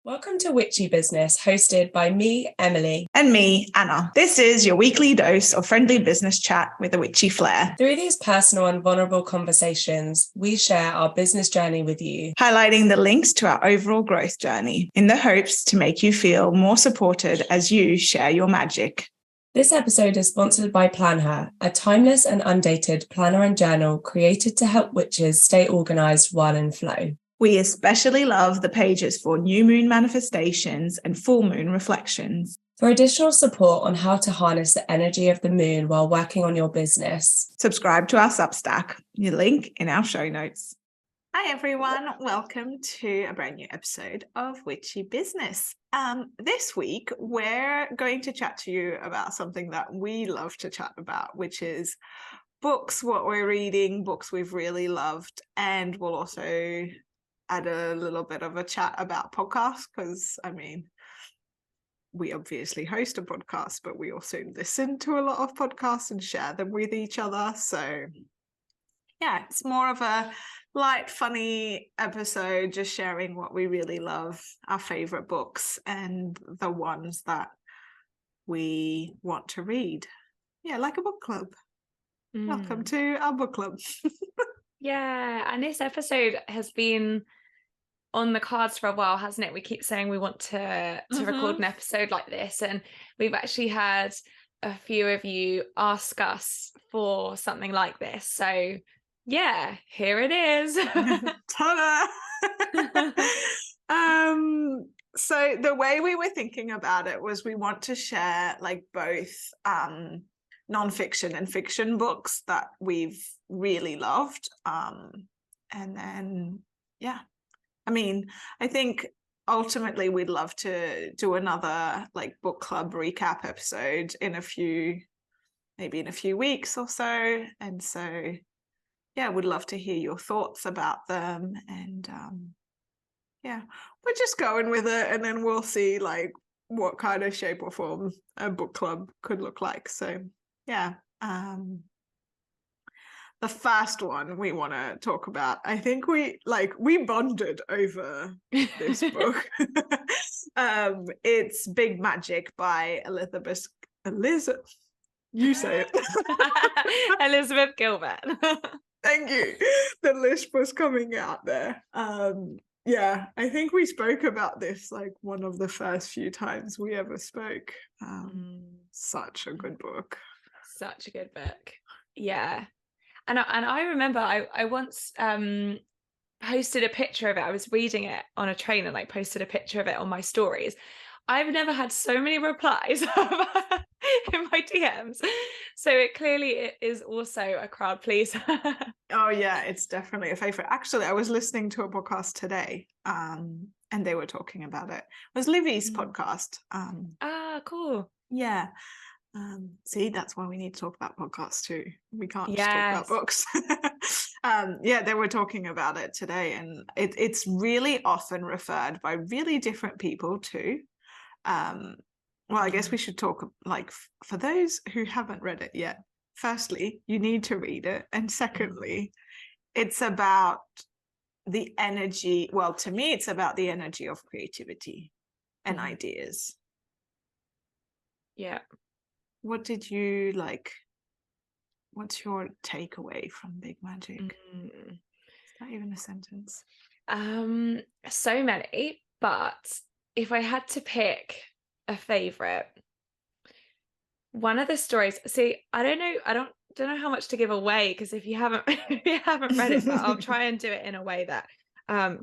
Welcome to Witchy Business, hosted by me, Emily. And me, Anna. This is your weekly dose of friendly business chat with a witchy flair. Through these personal and vulnerable conversations, we share our business journey with you, highlighting the links to our overall growth journey in the hopes to make you feel more supported as you share your magic. This episode is sponsored by Plan Her, a timeless and undated planner and journal created to help witches stay organised while in flow. We especially love the pages for new moon manifestations and full moon reflections. For additional support on how to harness the energy of the moon while working on your business, subscribe to our Substack, your link in our show notes. Hi everyone, welcome to a brand new episode of Witchy Business. This week we're going to chat to you about something that we love to chat about, which is books, what we're reading, books we've really loved, and we'll also add a little bit of a chat about podcasts because, we obviously host a podcast, but we also listen to a lot of podcasts and share them with each other. So, yeah, it's more of a light, funny episode, just sharing what we really love, our favorite books, and the ones that we want to read. Yeah, like a book club. Welcome to our book club. Yeah, and this episode has been on the cards for a while, hasn't it? We keep saying we want to record an episode like this, and we've actually had a few of you ask us for something like this. So yeah, here it is. Ta-da! So the way we were thinking about it was we want to share like both non-fiction and fiction books that we've really loved. And then, yeah, I think ultimately we'd love to do another like book club recap episode maybe in a few weeks or so. And so, yeah, we'd love to hear your thoughts about them. And yeah, we're just going with it, and then we'll see like what kind of shape or form a book club could look like. So yeah, the first one we want to talk about, I think we bonded over this book. It's Big Magic by Elizabeth. You say it. Elizabeth Gilbert. Thank you. The lisp was coming out there. Yeah, I think we spoke about this like one of the first few times we ever spoke. Such a good book. Such a good book. Yeah. And I remember I once posted a picture of it. I was reading it on a train and like posted a picture of it on my stories. I've never had so many replies in my DMs. So it is also a crowd pleaser. Oh yeah, it's definitely a favorite. Actually, I was listening to a podcast today, and they were talking about it. It was Livy's podcast. Cool. Yeah. See, that's why we need to talk about podcasts too. We can't just talk about books. Yeah, they were talking about it today, and it's really often referred by really different people too. Well, I guess we should talk, like, for those who haven't read it yet, firstly, you need to read it. And secondly, it's about the energy. Well, to me, it's about the energy of creativity and ideas. Yeah. What did you like? What's your takeaway from Big Magic? Is that even a sentence? So many, but if I had to pick a favorite, one of the stories, see, I don't know how much to give away, because if you haven't read it, but I'll try and do it in a way that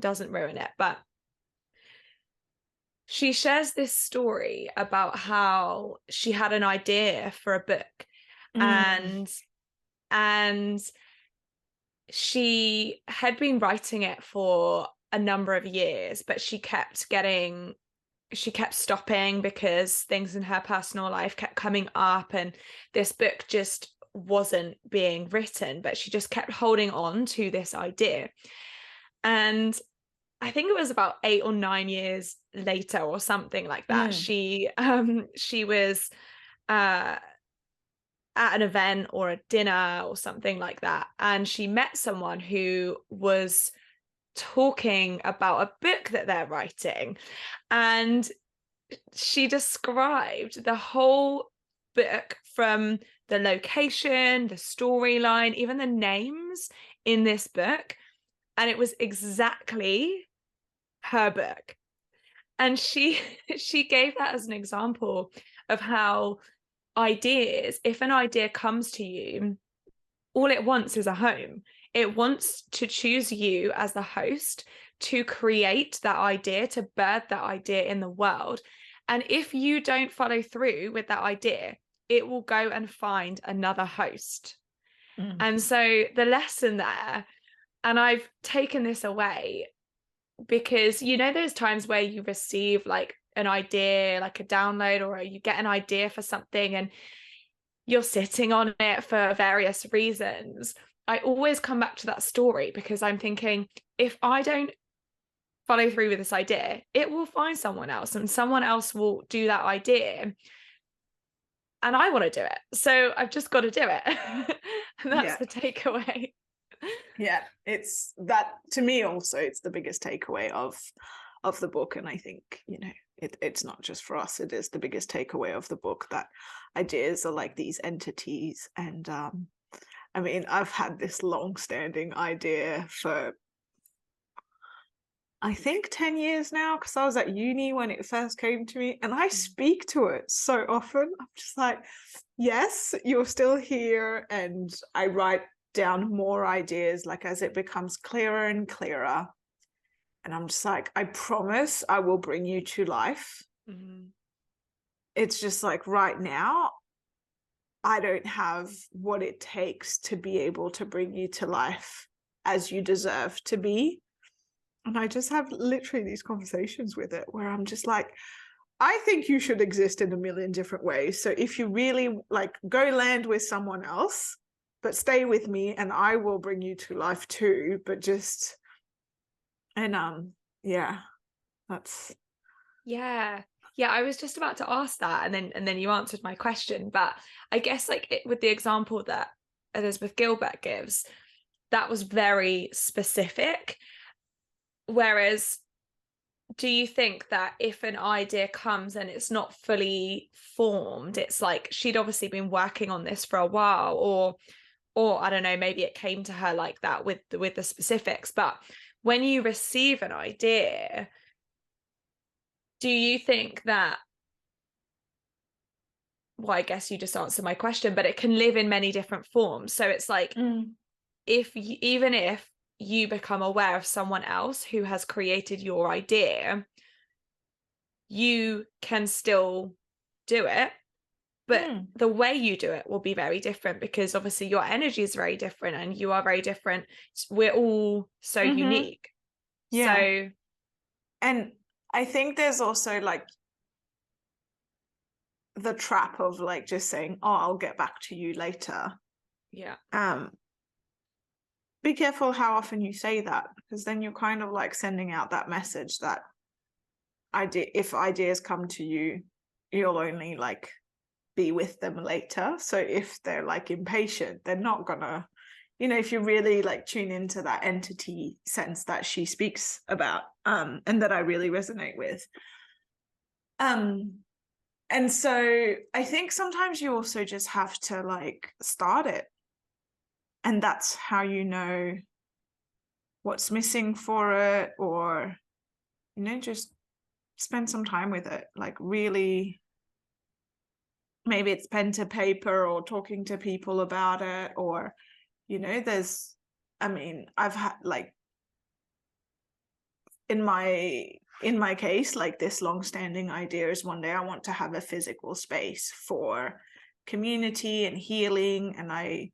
doesn't ruin it. But she shares this story about how she had an idea for a book, and she had been writing it for a number of years, but she kept stopping because things in her personal life kept coming up and this book just wasn't being written, but she just kept holding on to this idea. And I think it was about 8 or 9 years later or something like that. She was at an event or a dinner or something like that, and she met someone who was talking about a book that they're writing, and she described the whole book, from the location, the storyline, even the names in this book, and it was exactly her book. And she gave that as an example of how ideas, if an idea comes to you, all it wants is a home. It wants to choose you as the host to create that idea, to birth that idea in the world. And if you don't follow through with that idea, it will go and find another host. And so the lesson there, and I've taken this away, because you know those times where you receive like an idea, like a download, or you get an idea for something and you're sitting on it for various reasons. I always come back to that story, because I'm thinking, if I don't follow through with this idea, it will find someone else, and someone else will do that idea, and I want to do it, so I've just got to do it. And that's the takeaway. Yeah, it's that, to me also, it's the biggest takeaway of the book. And I think, you know, it's not just for us, it is the biggest takeaway of the book, that ideas are like these entities. And I mean, I've had this long-standing idea for I think 10 years now, because I was at uni when it first came to me, and I speak to it so often. I'm just like, yes, you're still here. And I write down more ideas, like as it becomes clearer and clearer. And I'm just like, I promise I will bring you to life. Mm-hmm. It's just like right now, I don't have what it takes to be able to bring you to life as you deserve to be. And I just have literally these conversations with it where I'm just like, I think you should exist in a million different ways. So if you really like, go land with someone else, but stay with me and I will bring you to life too. But just, and yeah, that's. Yeah, I was just about to ask that, and then you answered my question. But I guess like with the example that Elizabeth Gilbert gives, that was very specific. Whereas, do you think that if an idea comes and it's not fully formed, it's like she'd obviously been working on this for a while, or I don't know, maybe it came to her like that with the specifics. But when you receive an idea, do you think that, well, I guess you just answered my question, but it can live in many different forms. So it's like, even if you become aware of someone else who has created your idea, you can still do it, but the way you do it will be very different, because obviously your energy is very different and you are very different. We're all so unique. Yeah. So, and I think there's also like the trap of like just saying, oh, I'll get back to you later. Yeah. Be careful how often you say that, because then you're kind of like sending out that message that if ideas come to you, you'll only like be with them later. So if they're like impatient, they're not gonna, you know, if you really like tune into that entity sense that she speaks about, and that I really resonate with. And so I think sometimes you also just have to like start it. And that's how you know what's missing for it, or, you know, just spend some time with it. Like really, maybe it's pen to paper or talking to people about it, or, you know, I've had like, in my case, like this long-standing idea is one day I want to have a physical space for community and healing, and I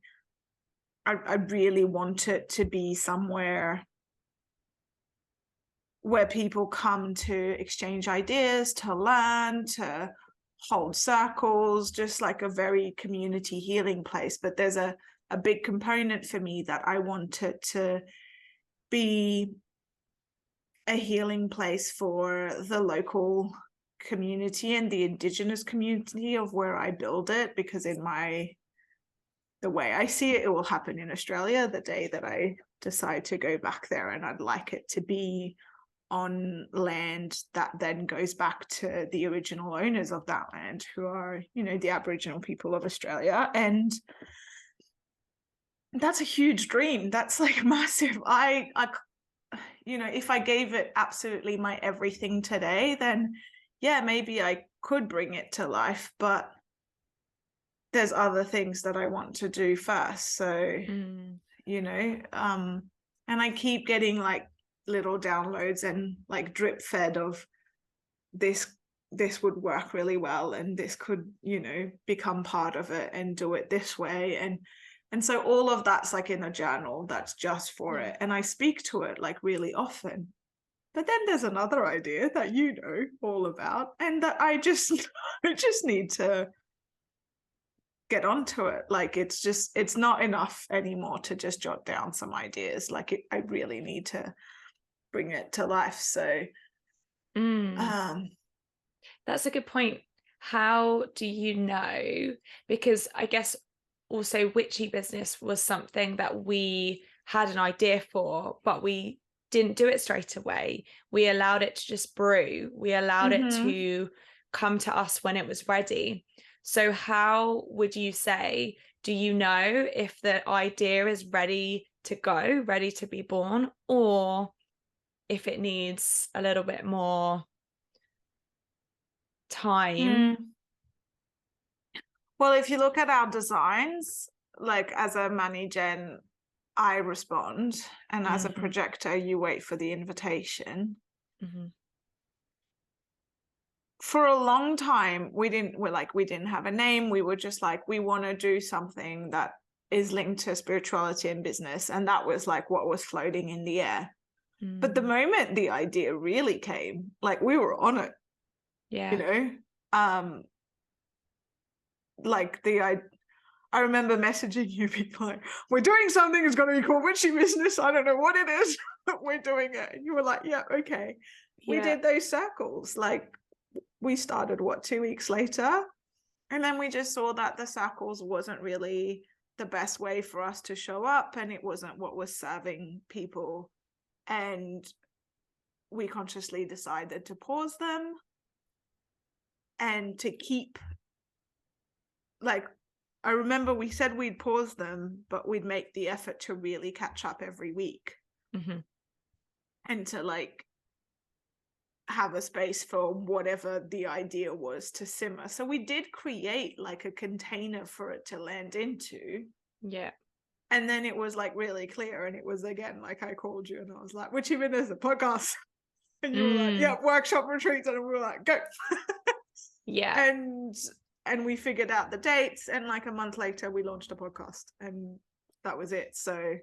really want it to be somewhere where people come to exchange ideas, to learn, to hold circles, just like a very community healing place. But there's a big component for me that I want it to be a healing place for the local community and the Indigenous community of where I build it, because the way I see it, it will happen in Australia the day that I decide to go back there, and I'd like it to be on land that then goes back to the original owners of that land, who are, you know, the Aboriginal people of Australia. And that's a huge dream. That's like massive. I you know, if I gave it absolutely my everything today, then yeah, maybe I could bring it to life, but there's other things that I want to do first. So you know, and I keep getting like little downloads and like drip fed of this would work really well, and this could, you know, become part of it and do it this way. And so all of that's like in a journal that's just for it, and I speak to it like really often. But then there's another idea that you know all about, and that I just need to get onto it. Like it's not enough anymore to just jot down some ideas. Like I really need to bring it to life. So that's a good point. How do you know? Because I guess also Witchy Business was something that we had an idea for, but we didn't do it straight away. We allowed it to just brew. We allowed it to come to us when it was ready. So how would you say, do you know if the idea is ready to go, ready to be born, or if it needs a little bit more time? Well, if you look at our designs, like as a money gen, I respond, and as a projector, you wait for the invitation. For a long time, we didn't have a name. We were just like, we want to do something that is linked to spirituality and business, and that was like what was floating in the air. But the moment the idea really came, like we were on it. You know, like I remember messaging you, people like, we're doing something, it's going to be called Witchy Business. I don't know what it is, but we're doing it. And you were like, yeah, okay. We did those circles. Like we started 2 weeks later, and then we just saw that the circles wasn't really the best way for us to show up, and it wasn't what was serving people. And we consciously decided to pause them and to keep, like, I remember we said we'd pause them, but we'd make the effort to really catch up every week and to like have a space for whatever the idea was to simmer. So we did create like a container for it to land into. Yeah. And then it was like really clear, and it was again like I called you and I was like, which even is a podcast, and you were like, yeah, workshop retreats, and we were like, go. Yeah. And we figured out the dates, and like a month later we launched a podcast, and that was it. So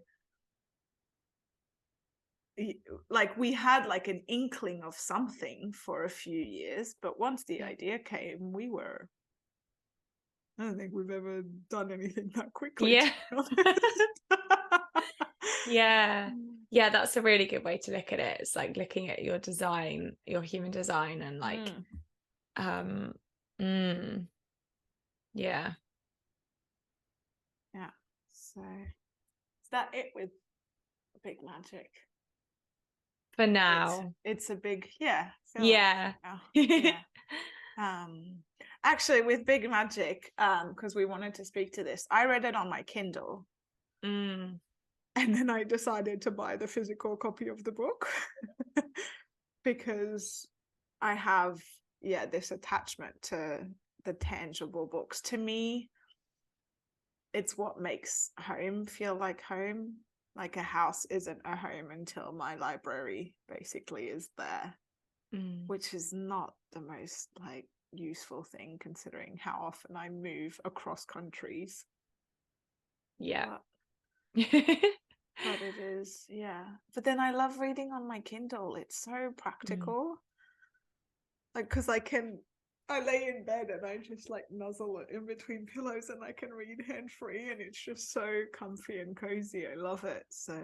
like we had like an inkling of something for a few years, but once the idea came, I don't think we've ever done anything that quickly. Yeah. Yeah, that's a really good way to look at it. It's like looking at your design, your human design, and like yeah. So is that it with Big Magic? For now. It's a big actually with Big Magic, because we wanted to speak to this, I read it on my Kindle, and then I decided to buy the physical copy of the book because I have this attachment to the tangible books. To me, it's what makes home feel like home. Like a house isn't a home until my library basically is there, which is not the most like useful thing considering how often I move across countries. Yeah. But it is, But then I love reading on my Kindle. It's so practical. Like, because I lay in bed and I just like nuzzle it in between pillows and I can read hand-free, and it's just so comfy and cozy. I love it. So,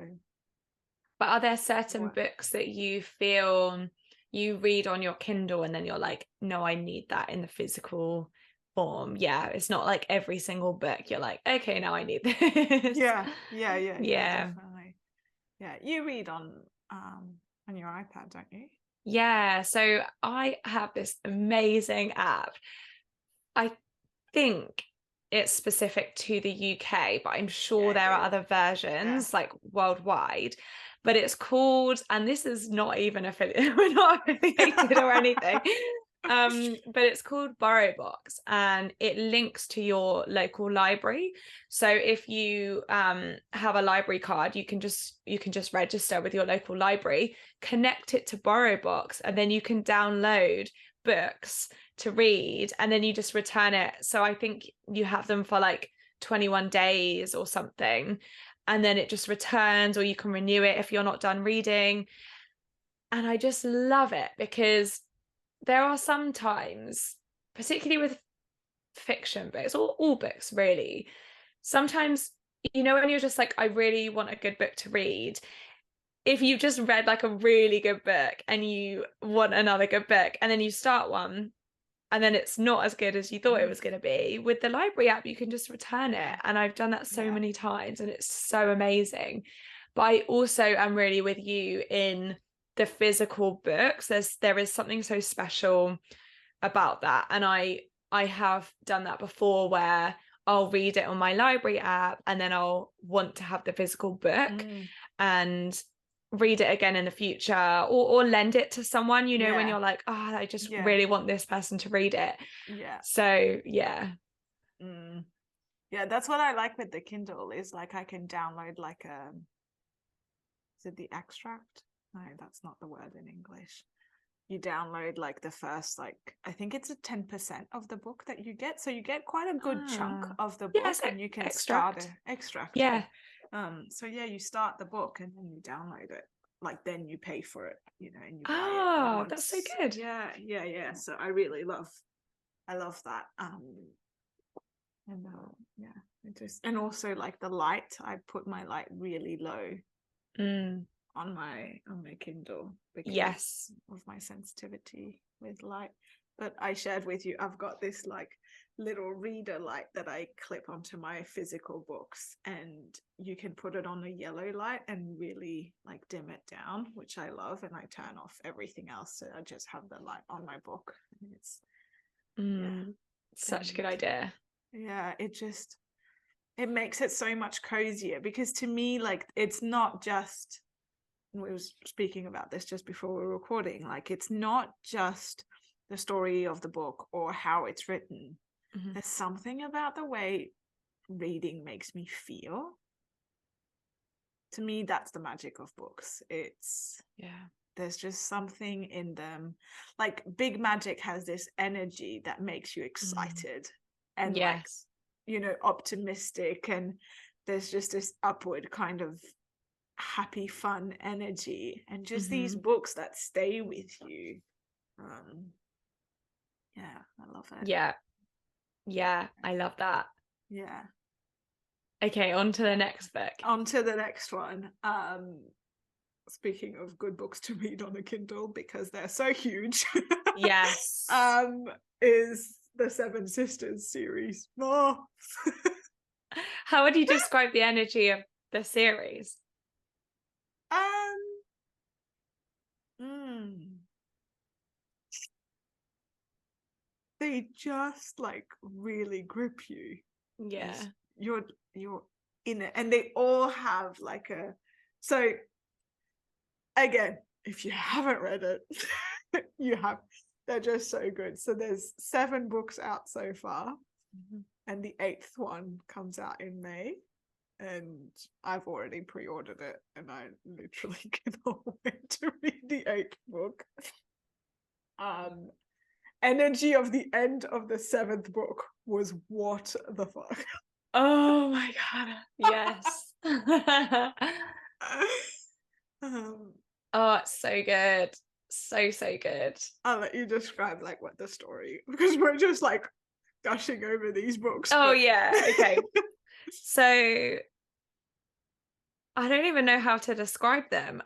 but are there certain books that you feel you read on your Kindle and then you're like, no, I need that in the physical form? Yeah, it's not like every single book you're like, okay, now I need this. Yeah, definitely. Yeah, you read on your iPad, don't you? Yeah, so I have this amazing app. I think it's specific to the UK, but I'm sure there are other versions like worldwide. But it's called, and this is not even affiliated, we're not affiliated or anything. But it's called BorrowBox, and it links to your local library. So if you have a library card, you can just register with your local library, connect it to BorrowBox, and then you can download books to read, and then you just return it. So I think you have them for like 21 days or something, and then it just returns, or you can renew it if you're not done reading. And I just love it, because there are some times, particularly with fiction books, or all books really, sometimes, you know, when you're just like, I really want a good book to read, if you just read like a really good book and you want another good book, and then you start one and then it's not as good as you thought it was going to be, with the library app you can just return it. And I've done that so many times, and it's so amazing. But I also am really with you in the physical books. There is something so special about that, and I have done that before, where I'll read it on my library app and then I'll want to have the physical book and read it again in the future, or lend it to someone, you know, when you're like, oh, I just really want this person to read it. So yeah. Yeah, that's what I like with the Kindle, is like I can download like is it the extract? No, that's not the word in English. You download like the first, like, I think it's a 10% of the book that you get, so you get quite a good chunk of the book, and you can start an extract. So yeah, you start the book and then you download it, like then you pay for it, you know, and you buy it. That's so good. Yeah, so I really love that. And it just, and also like the light, I put my light really low on my Kindle, because of my sensitivity with light. But I shared with you, I've got this like little reader light that I clip onto my physical books, and you can put it on a yellow light and really like dim it down, which I love, and I turn off everything else, so I just have the light on my book. And it's such a good idea. It makes it so much cozier, because to me, like, it's not just, we were speaking about this just before we were recording, like, it's not just the story of the book or how it's written. There's something about the way reading makes me feel. To me, that's the magic of books. There's just something in them. Like, Big Magic has this energy that makes you excited and like, you know, optimistic, and there's just this upward kind of happy, fun energy, and just these books that stay with you. I love it. I love that. Okay, on to the next book. On to the next one. Speaking of good books to read on a Kindle, because they're so huge, is the Seven Sisters series. How would you describe the energy of the series? They just like really grip you. You're in it, and they all have like a, so again, if you haven't read it, they're just so good. So there's 7 books out so far, and the 8th one comes out in May, and I've already pre-ordered it, and I literally cannot wait to read the 8th book. Energy of the end of the 7th book was what the fuck. Oh my god, yes. Oh, it's so good, so good. I'll let you describe like what the story, because we're just like gushing over these books. Okay. So I don't even know how to describe them.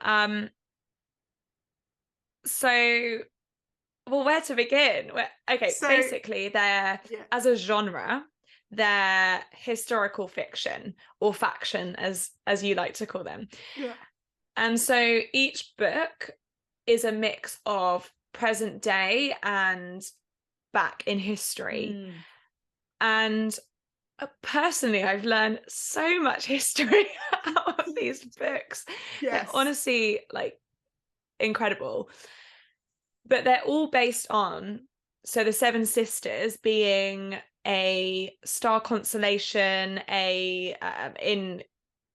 Well, where to begin? Basically, they're, as a genre, they're historical fiction, or faction, as you like to call them. And so each book is a mix of present day and back in history. And personally, I've learned so much history out of these books. Yes. They're honestly like incredible. But they're all based on, so the Seven Sisters being a star constellation, in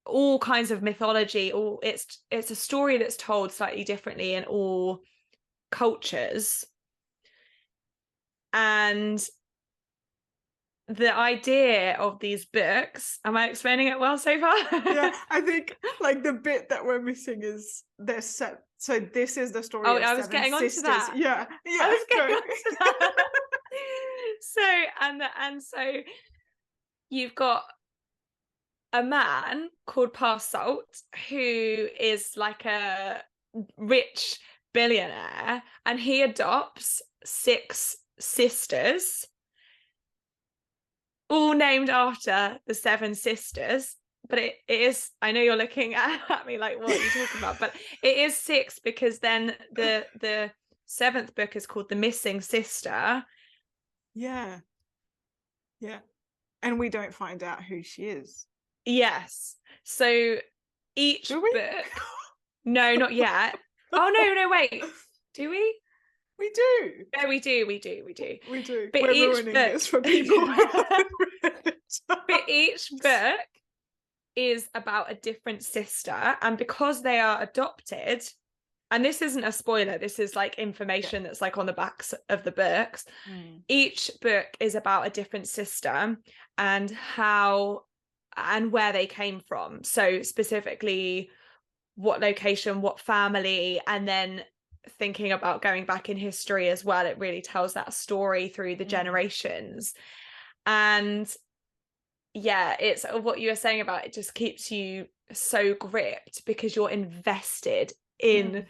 all kinds of mythology, or it's a story that's told slightly differently in all cultures. And the idea of these books, am I explaining it well so far? Yeah, I think like the bit that we're missing is there's so this is the story of I was Seven getting onto Sisters. that. Yeah, I was getting onto that. So you've got a man called Salt who is like a rich billionaire, and he adopts 6 sisters, all named after the 7 sisters. But it is, I know you're looking at me like, what are you talking about? But it is 6, because then the 7th book is called The Missing Sister. Yeah. And we don't find out who she is. Yes. So each book, no, not yet. Oh no, wait. Do we? We do. Yeah, we do. But we're ruining this for people who haven't read it. But each book is about a different sister, and because they are adopted, and this isn't a spoiler, this is like information that's like on the backs of the books. Each book is about a different sister and how and where they came from. So specifically what location, what family, and then thinking about going back in history as well. It really tells that story through the generations. And yeah, it's what you were saying about it just keeps you so gripped because you're invested in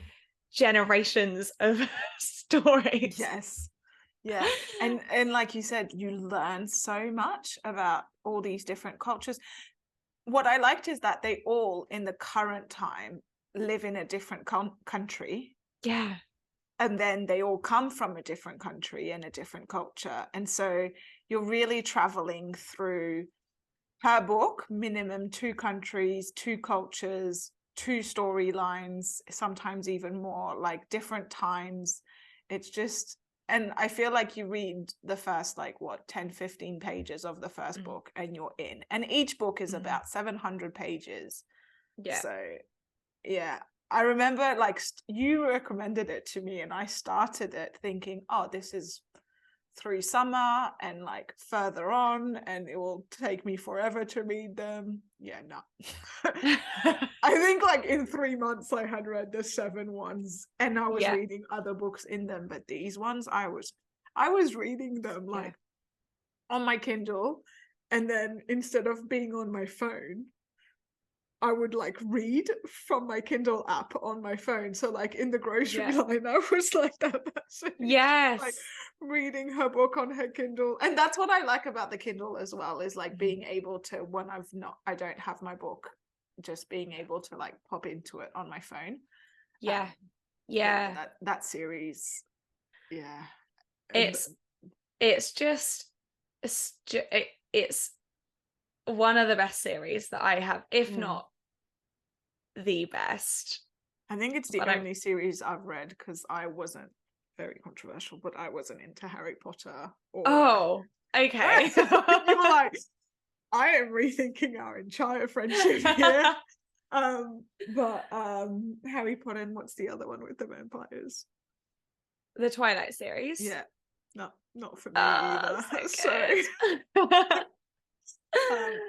generations of stories. Yes. Yeah. And like you said, you learn so much about all these different cultures. What I liked is that they all in the current time live in a different country. Yeah. And then they all come from a different country and a different culture. And so you're really traveling through her book, minimum 2 countries, 2 cultures, 2 storylines, sometimes even more, like different times. It's just, and I feel like you read the first 10, 15 pages of the first book and you're in. And each book is about 700 pages. Yeah. So yeah, I remember you recommended it to me and I started it thinking, oh, this is through summer and further on and it will take me forever to read them. Yeah, no. I think in 3 months I had read the 7 ones and I was reading other books in them, but these ones I was reading them on my Kindle, and then instead of being on my phone I would read from my Kindle app on my phone. So in the grocery line, I was like that person. Yes. Reading her book on her Kindle. And that's what I like about the Kindle as well, is being able to, when I don't have my book, just being able to pop into it on my phone. Yeah. That series. Yeah. It's one of the best series that I have, if not the best. I think it's the only series I've read, because I wasn't very controversial, but I wasn't into Harry Potter. Oh, okay. You were I am rethinking our entire friendship here. But Harry Potter, and what's the other one with the vampires? The Twilight series. Yeah, not for me either. So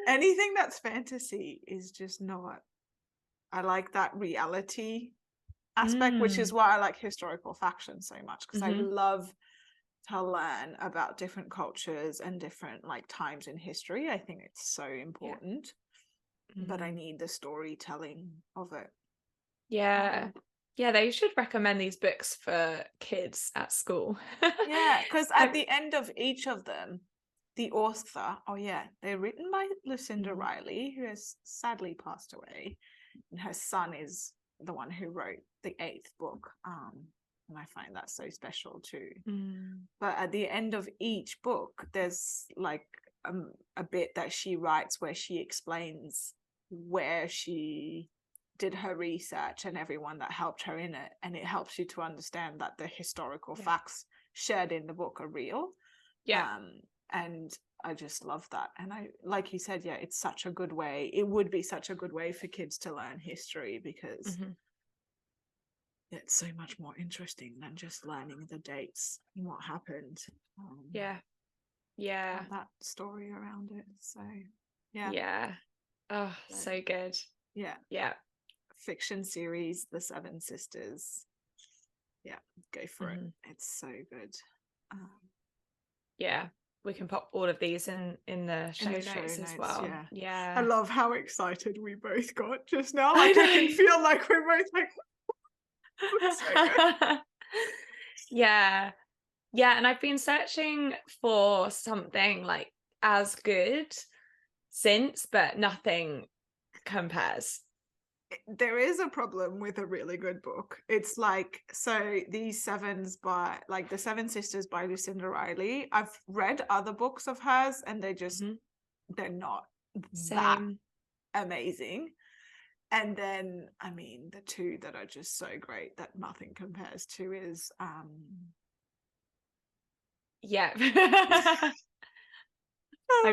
anything that's fantasy is just not. I like that reality aspect, which is why I like historical fiction so much, because I love to learn about different cultures and different times in history. I think it's so important, but I need the storytelling of it. Yeah. They should recommend these books for kids at school. Yeah, because at the end of each of them, the author, they're written by Lucinda Riley, who has sadly passed away, and her son is the one who wrote the 8th book, and I find that so special too. But at the end of each book, there's like a bit that she writes where she explains where she did her research and everyone that helped her in it, and it helps you to understand that the historical facts shared in the book are real. And I just love that. And I, like you said, it's such a good way, it would be such a good way for kids to learn history, because it's so much more interesting than just learning the dates and what happened. That story around it. So oh, so good. Fiction series, The Seven Sisters, go for it. It's so good. We can pop all of these in the show notes as well. I love how excited we both got just now. Like, I can feel like we're both like so good. And I've been searching for something like as good since, but nothing compares. There is a problem with a really good book. It's like, so these sevens by like The Seven Sisters by Lucinda Riley, I've read other books of hers and they just they're not that amazing. And then I mean the two that are just so great that nothing compares to is I'm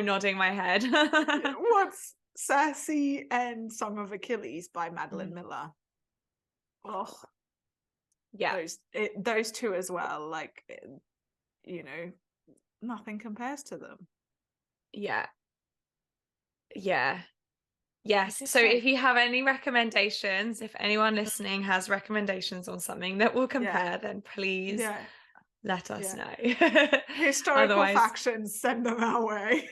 nodding my head. What's Sassy and Song of Achilles by Magdelene Miller. Those two as well, like, you know, nothing compares to them. Yes. So if you have any recommendations, if anyone listening has recommendations on something that will compare, then please let us know. Historical factions, send them our way.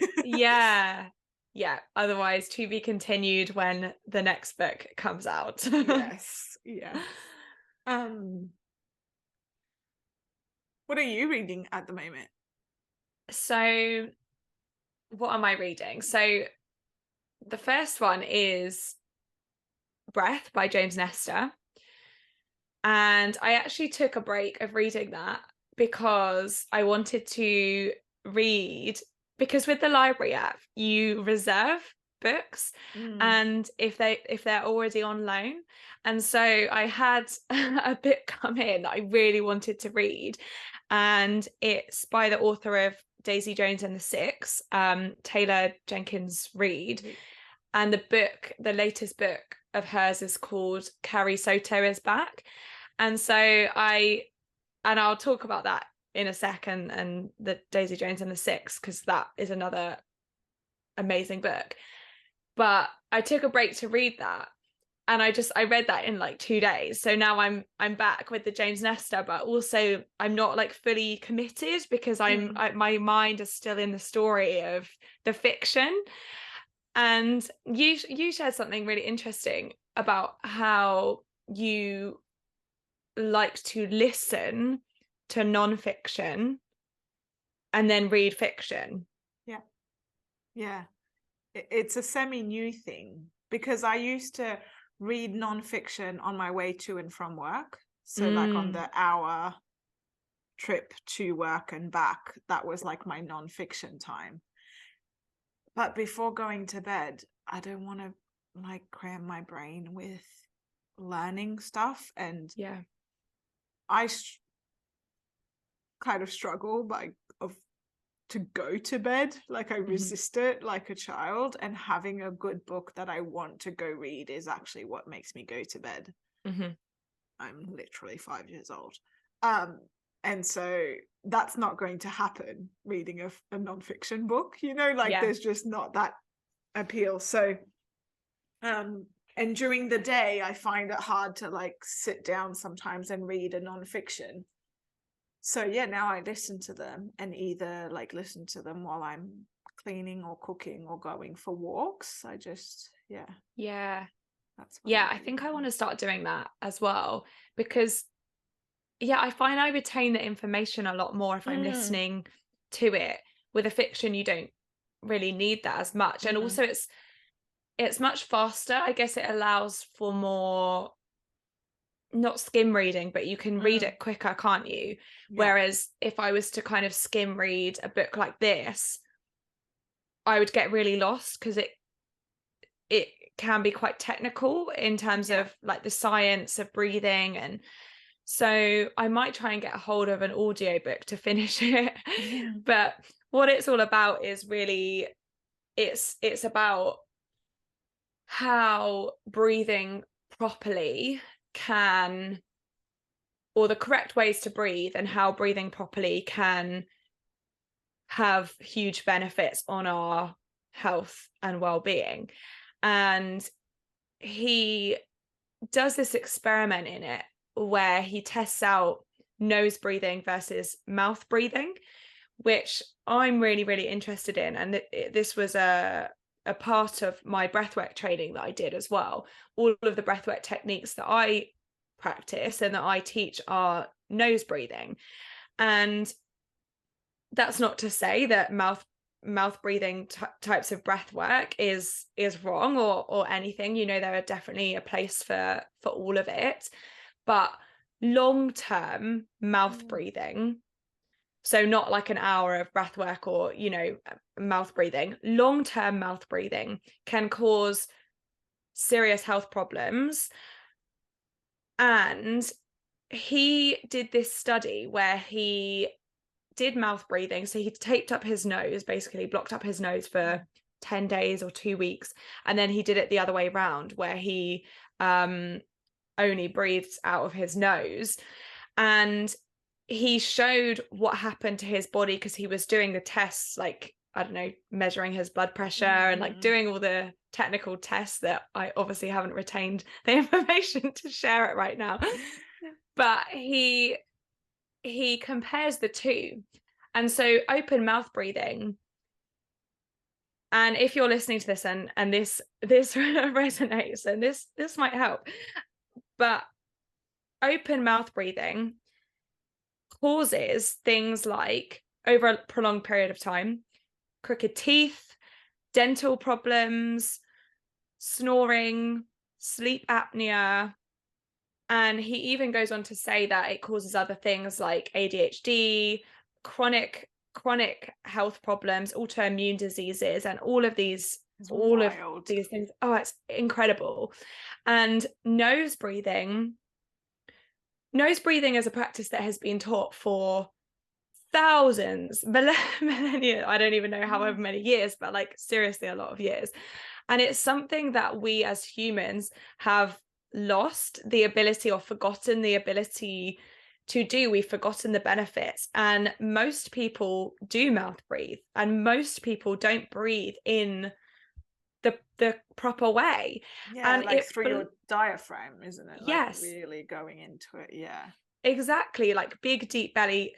Otherwise, to be continued when the next book comes out. What are you reading at the moment? So what am I reading? So the first one is Breath by James Nestor, and I actually took a break of reading that because I wanted to read, because with the library app you reserve books and if they're already on loan, and so I had a book come in that I really wanted to read, and it's by the author of Daisy Jones and the Six, Taylor Jenkins Reid, and the latest book of hers is called Carrie, Soto is Back, and so I'll talk about that in a second, and the Daisy Jones and the Six, because that is another amazing book. But I took a break to read that, and I read that in like 2 days. So now I'm back with the James Nestor, but also I'm not like fully committed because my mind is still in the story of the fiction. And you shared something really interesting about how you like to listen to non-fiction and then read fiction. It's a semi-new thing, because I used to read non-fiction on my way to and from work, so like on the hour trip to work and back, that was like my non-fiction time. But before going to bed, I don't want to like cram my brain with learning stuff, and I kind of struggle to go to bed, like I resist it like a child, and having a good book that I want to go read is actually what makes me go to bed. I'm literally 5 years old, and so that's not going to happen reading a non-fiction book, you know, like there's just not that appeal. So and during the day I find it hard to like sit down sometimes and read a non-fiction. So now I listen to them, and either like listen to them while I'm cleaning or cooking or going for walks. I just that's I think I want to start doing that as well, because I find I retain the information a lot more if I'm listening to it. With a fiction you don't really need that as much, and also it's much faster. I guess it allows for more not skim reading, but you can read it quicker, can't you? Whereas if I was to kind of skim read a book like this, I would get really lost, because it can be quite technical in terms of like the science of breathing. And so I might try and get a hold of an audio book to finish it. But what it's all about is really, it's about how breathing properly can, or the correct ways to breathe, and how breathing properly can have huge benefits on our health and well-being. And he does this experiment in it where he tests out nose breathing versus mouth breathing, which I'm really, really interested in. And this was a part of my breathwork training that I did as well. All of the breathwork techniques that I practice and that I teach are nose breathing. And that's not to say that mouth breathing types of breath work is wrong or anything. You know, there are definitely a place for all of it, but long-term mouth breathing, so not like an hour of breath work or, you know, mouth breathing, long-term mouth breathing can cause serious health problems. And he did this study where he did mouth breathing. So he taped up his nose, basically blocked up his nose for 10 days or 2 weeks. And then he did it the other way around, where he only breathed out of his nose. And he showed what happened to his body, because he was doing the tests, like, I don't know, measuring his blood pressure and like doing all the technical tests that I obviously haven't retained the information to share it right now. But he compares the two. And so open mouth breathing, and if you're listening to this and this resonates, and this might help, but open mouth breathing causes things like, over a prolonged period of time, crooked teeth, dental problems, snoring, sleep apnea. And he even goes on to say that it causes other things like ADHD, chronic health problems, autoimmune diseases, and all of these things. Oh, it's incredible. And nose breathing is a practice that has been taught for thousands, millennia, I don't even know however many years, but like seriously a lot of years. And it's something that we as humans have lost the ability, or forgotten the ability to do. We've forgotten the benefits. And most people do mouth breathe, and most people don't breathe in the proper way. And like through your diaphragm, isn't it? Like yes, really going into it. Exactly, like big deep belly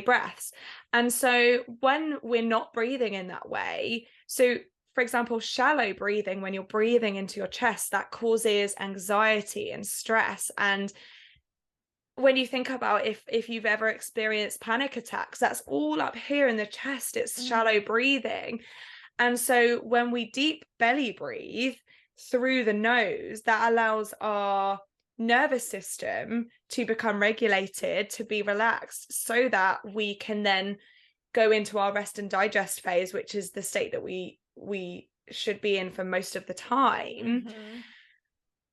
breaths. And so when we're not breathing in that way, so for example, shallow breathing, when you're breathing into your chest, that causes anxiety and stress. And when you think about if you've ever experienced panic attacks, that's all up here in the chest. It's shallow breathing. And so when we deep belly breathe through the nose, that allows our nervous system to become regulated, to be relaxed, so that we can then go into our rest and digest phase, which is the state that we should be in for most of the time.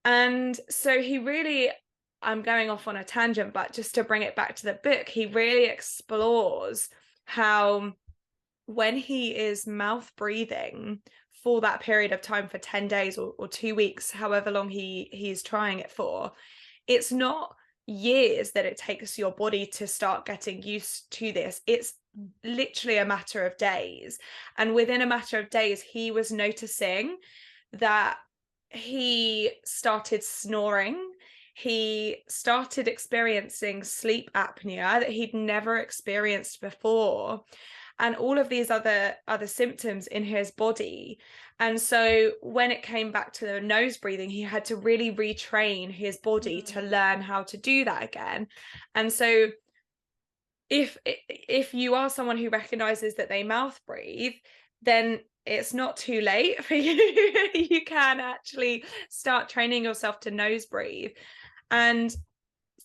And so he really, I'm going off on a tangent, but just to bring it back to the book, he really explores how when he is mouth breathing for that period of time, for 10 days or 2 weeks, however long he's trying it for, it's not years that it takes your body to start getting used to this. It's literally a matter of days. And within a matter of days, he was noticing that he started snoring. He started experiencing sleep apnea that he'd never experienced before, and all of these other symptoms in his body. And so when it came back to the nose breathing, he had to really retrain his body to learn how to do that again. And so if you are someone who recognizes that they mouth breathe, then it's not too late for you. You can actually start training yourself to nose breathe. And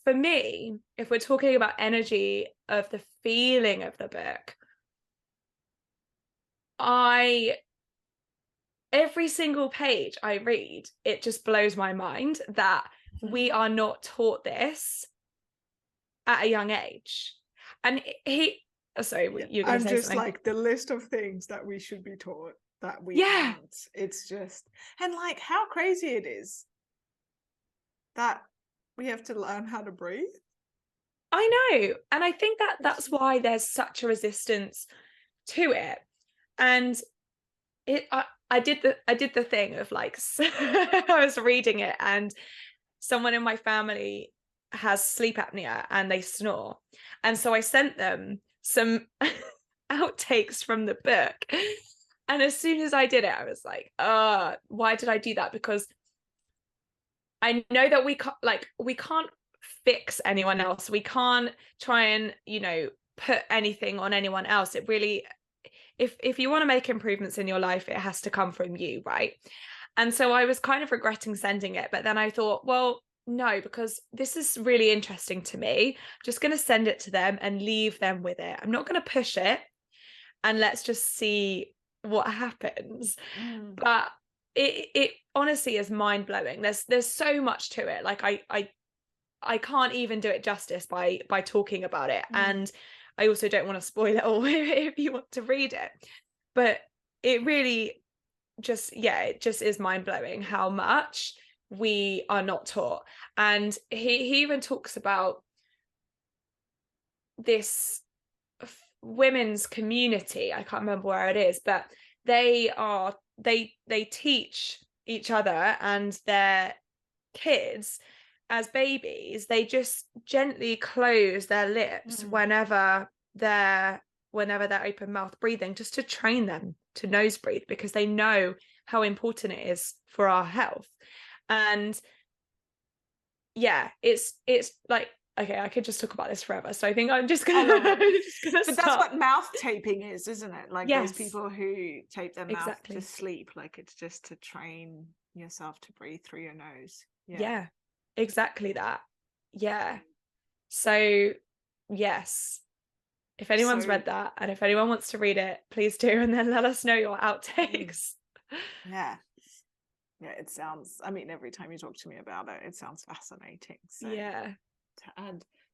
for me, if we're talking about energy of the feeling of the book, every single page I read, it just blows my mind that we are not taught this at a young age. And you're going to say I'm just something. like, the list of things that we should be taught that we aren't. It's just, and like how crazy it is that we have to learn how to breathe. I know. And I think that that's why there's such a resistance to it. And I did the thing of like, I was reading it, and someone in my family has sleep apnea and they snore. And so I sent them some outtakes from the book. And as soon as I did it, I was like, why did I do that? Because I know that we can't fix anyone else. We can't try and, put anything on anyone else. It really, if you want to make improvements in your life, it has to come from you, right? And so I was kind of regretting sending it, but then I thought, well, no, because this is really interesting to me. I'm just going to send it to them and leave them with it. I'm not going to push it, and let's just see what happens. But it honestly is mind-blowing. There's so much to it. Like I can't even do it justice by talking about it. And I also don't want to spoil it all if you want to read it. But it really it just is mind-blowing how much we are not taught. And he even talks about this women's community. I can't remember where it is, but they teach each other and their kids as babies. They just gently close their lips whenever they're open mouth breathing, just to train them to nose breathe, because they know how important it is for our health. And it's like, okay, I could just talk about this forever, so I think I'm just gonna but that's what mouth taping is, isn't it? Like those people who tape their mouth to sleep, like it's just to train yourself to breathe through your nose. Exactly that. So yes, if anyone's read that, and if anyone wants to read it, please do, and then let us know your outtakes. It sounds, I mean, every time you talk to me about it, it sounds fascinating. So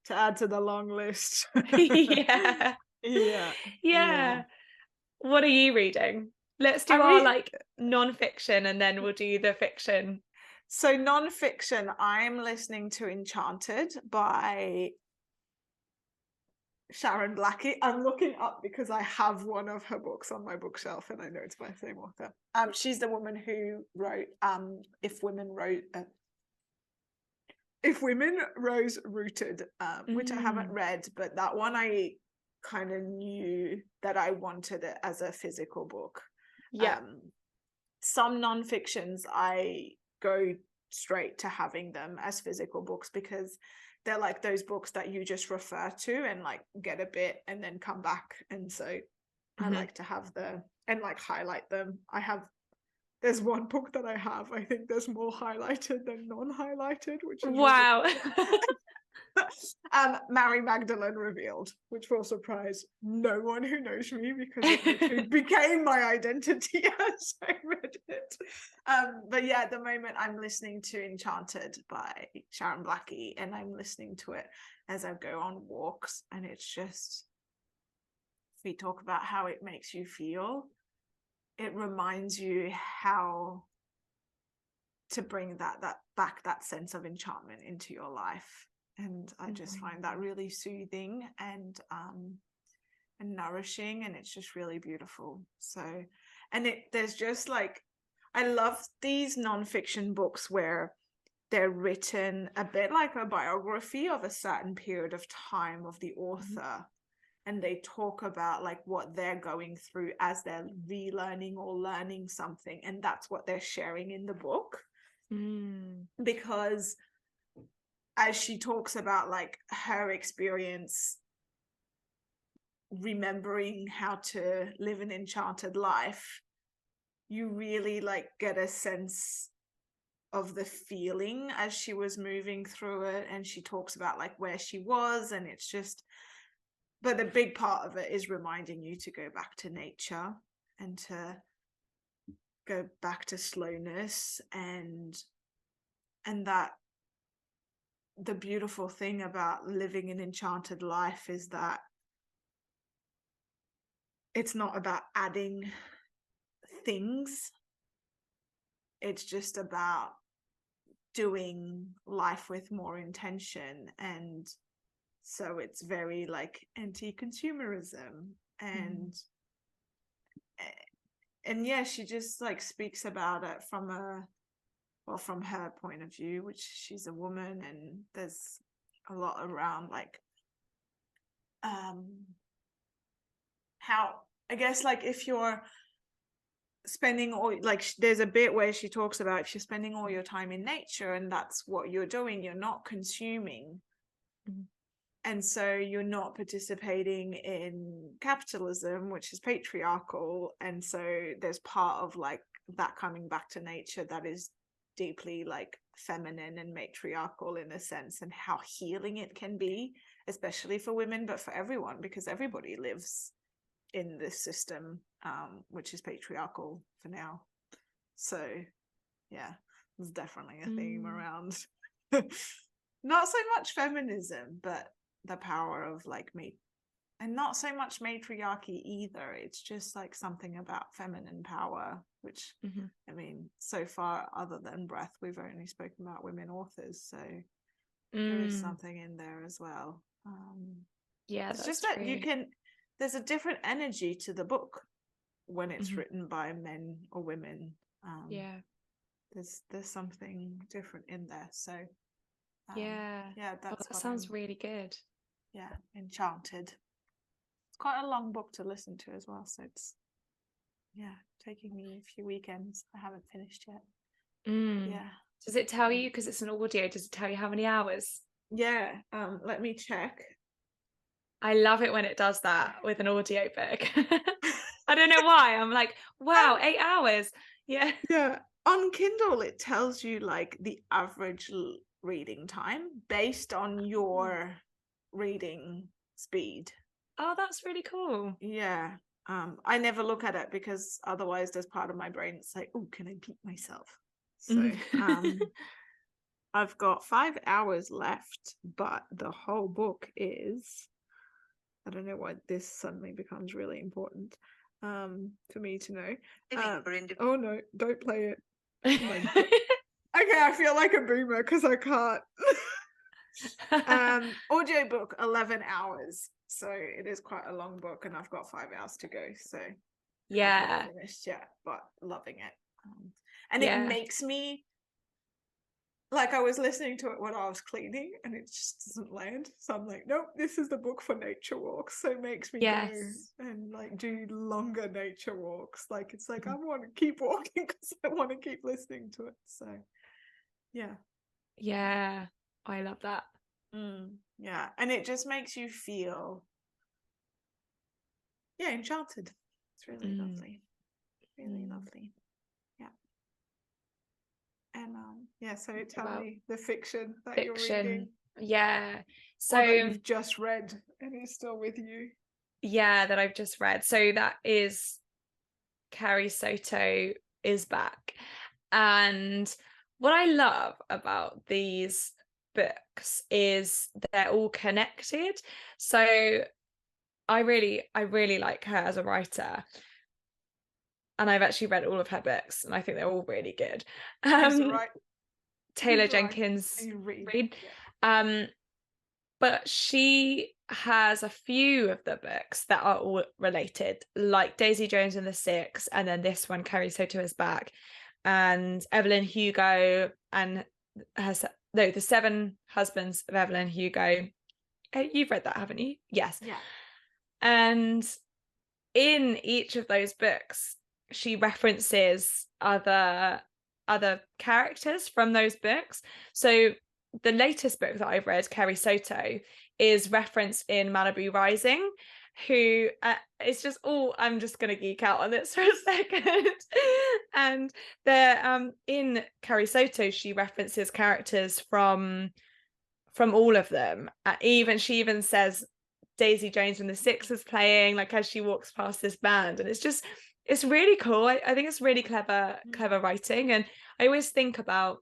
to add to the long list. What are you reading? Let's do our non-fiction, and then we'll do the fiction. So non-fiction, I'm listening to Enchanted by Sharon Blackie. I'm looking up because I have one of her books on my bookshelf and I know it's by the same author. She's the woman who wrote If Women Rose Rooted, which I haven't read, but that one I kind of knew that I wanted it as a physical book. Some non-fictions I go straight to having them as physical books because they're like those books that you just refer to and like get a bit and then come back. And so I like to have and like highlight them. There's one book that I have, I think there's more highlighted than non-highlighted, which is wow. Mary Magdelene Revealed, which will surprise no one who knows me because it became my identity as I read it. But at the moment I'm listening to Enchanted by Sharon Blackie, and I'm listening to it as I go on walks, and it's just, we talk about how it makes you feel. It reminds you how to bring that back, that sense of enchantment into your life. And I just find that really soothing and nourishing, and it's just really beautiful. So, and there's just like, I love these nonfiction books where they're written a bit like a biography of a certain period of time of the author, and they talk about like what they're going through as they're relearning or learning something, and that's what they're sharing in the book. Because as she talks about like her experience remembering how to live an enchanted life, you really like get a sense of the feeling as she was moving through it, and she talks about like where she was, and it's just, but the big part of it is reminding you to go back to nature and to go back to slowness, and that the beautiful thing about living an enchanted life is that it's not about adding things, it's just about doing life with more intention. And so it's very like anti-consumerism, and yeah, she just like speaks about it from her point of view, which she's a woman, and there's a lot around like how, I guess, like if you're spending all, like there's a bit where she talks about if you're spending all your time in nature and that's what you're doing, you're not consuming, and so you're not participating in capitalism, which is patriarchal. And so there's part of like that coming back to nature that is deeply like feminine and matriarchal in a sense, and how healing it can be, especially for women, but for everyone, because everybody lives in this system, which is patriarchal for now. So yeah, there's definitely a theme around not so much feminism, but the power of like me, and not so much matriarchy either. It's just like something about feminine power, which I mean, so far other than Breath, we've only spoken about women authors, so there is something in there as well. Yeah, it's that's just that true. you can, there's a different energy to the book when it's written by men or women. There's something different in there. So that's that sounds really good. Enchanted. It's quite a long book to listen to as well, so it's taking me a few weekends. I haven't finished yet. Does it tell you, because it's an audio, does it tell you how many hours? Let me check. I love it when it does that with an audio book. I don't know why. I'm like, wow, 8 hours. Yeah. On Kindle it tells you like the average reading time based on your reading speed. Oh, that's really cool. I never look at it because otherwise there's part of my brain that's like, oh, can I beat myself? So I've got 5 hours left, but the whole book is, I don't know why this suddenly becomes really important for me to know. Oh no, don't play it. Oh my God. Okay, I feel like a boomer because I can't. Audiobook 11 hours, so it is quite a long book, and I've got 5 hours to go, so haven't finished yet, but loving it. And it makes me, like, I was listening to it when I was cleaning and it just doesn't land, so I'm like, nope, this is the book for nature walks. So it makes me go and like do longer nature walks. Like, it's like I want to keep walking because I want to keep listening to it. So I love that. And it just makes you feel enchanted. It's really lovely, really lovely. And so tell me the fiction that you're reading. So or that you've just read and is still with you. That I've just read. So that is Carrie Soto is back. And what I love about these books is they're all connected. So I really like her as a writer, and I've actually read all of her books, and I think they're all really good. Taylor Jenkins Reid. But she has a few of the books that are all related, like Daisy Jones and the Six, and then this one, Carrie Soto is back, and Evelyn Hugo, and the 7 Husbands of Evelyn Hugo. You've read that, haven't you? Yes. Yeah. And in each of those books, she references other characters from those books. So the latest book that I've read, Carrie Soto, is referenced in Malibu Rising, who it's just all, I'm just going to geek out on this for a second. And they're in Carrie Soto, she references characters from all of them. She even says Daisy Jones and the Six is playing, like, as she walks past this band, and it's really cool. I think it's really clever writing, and I always think about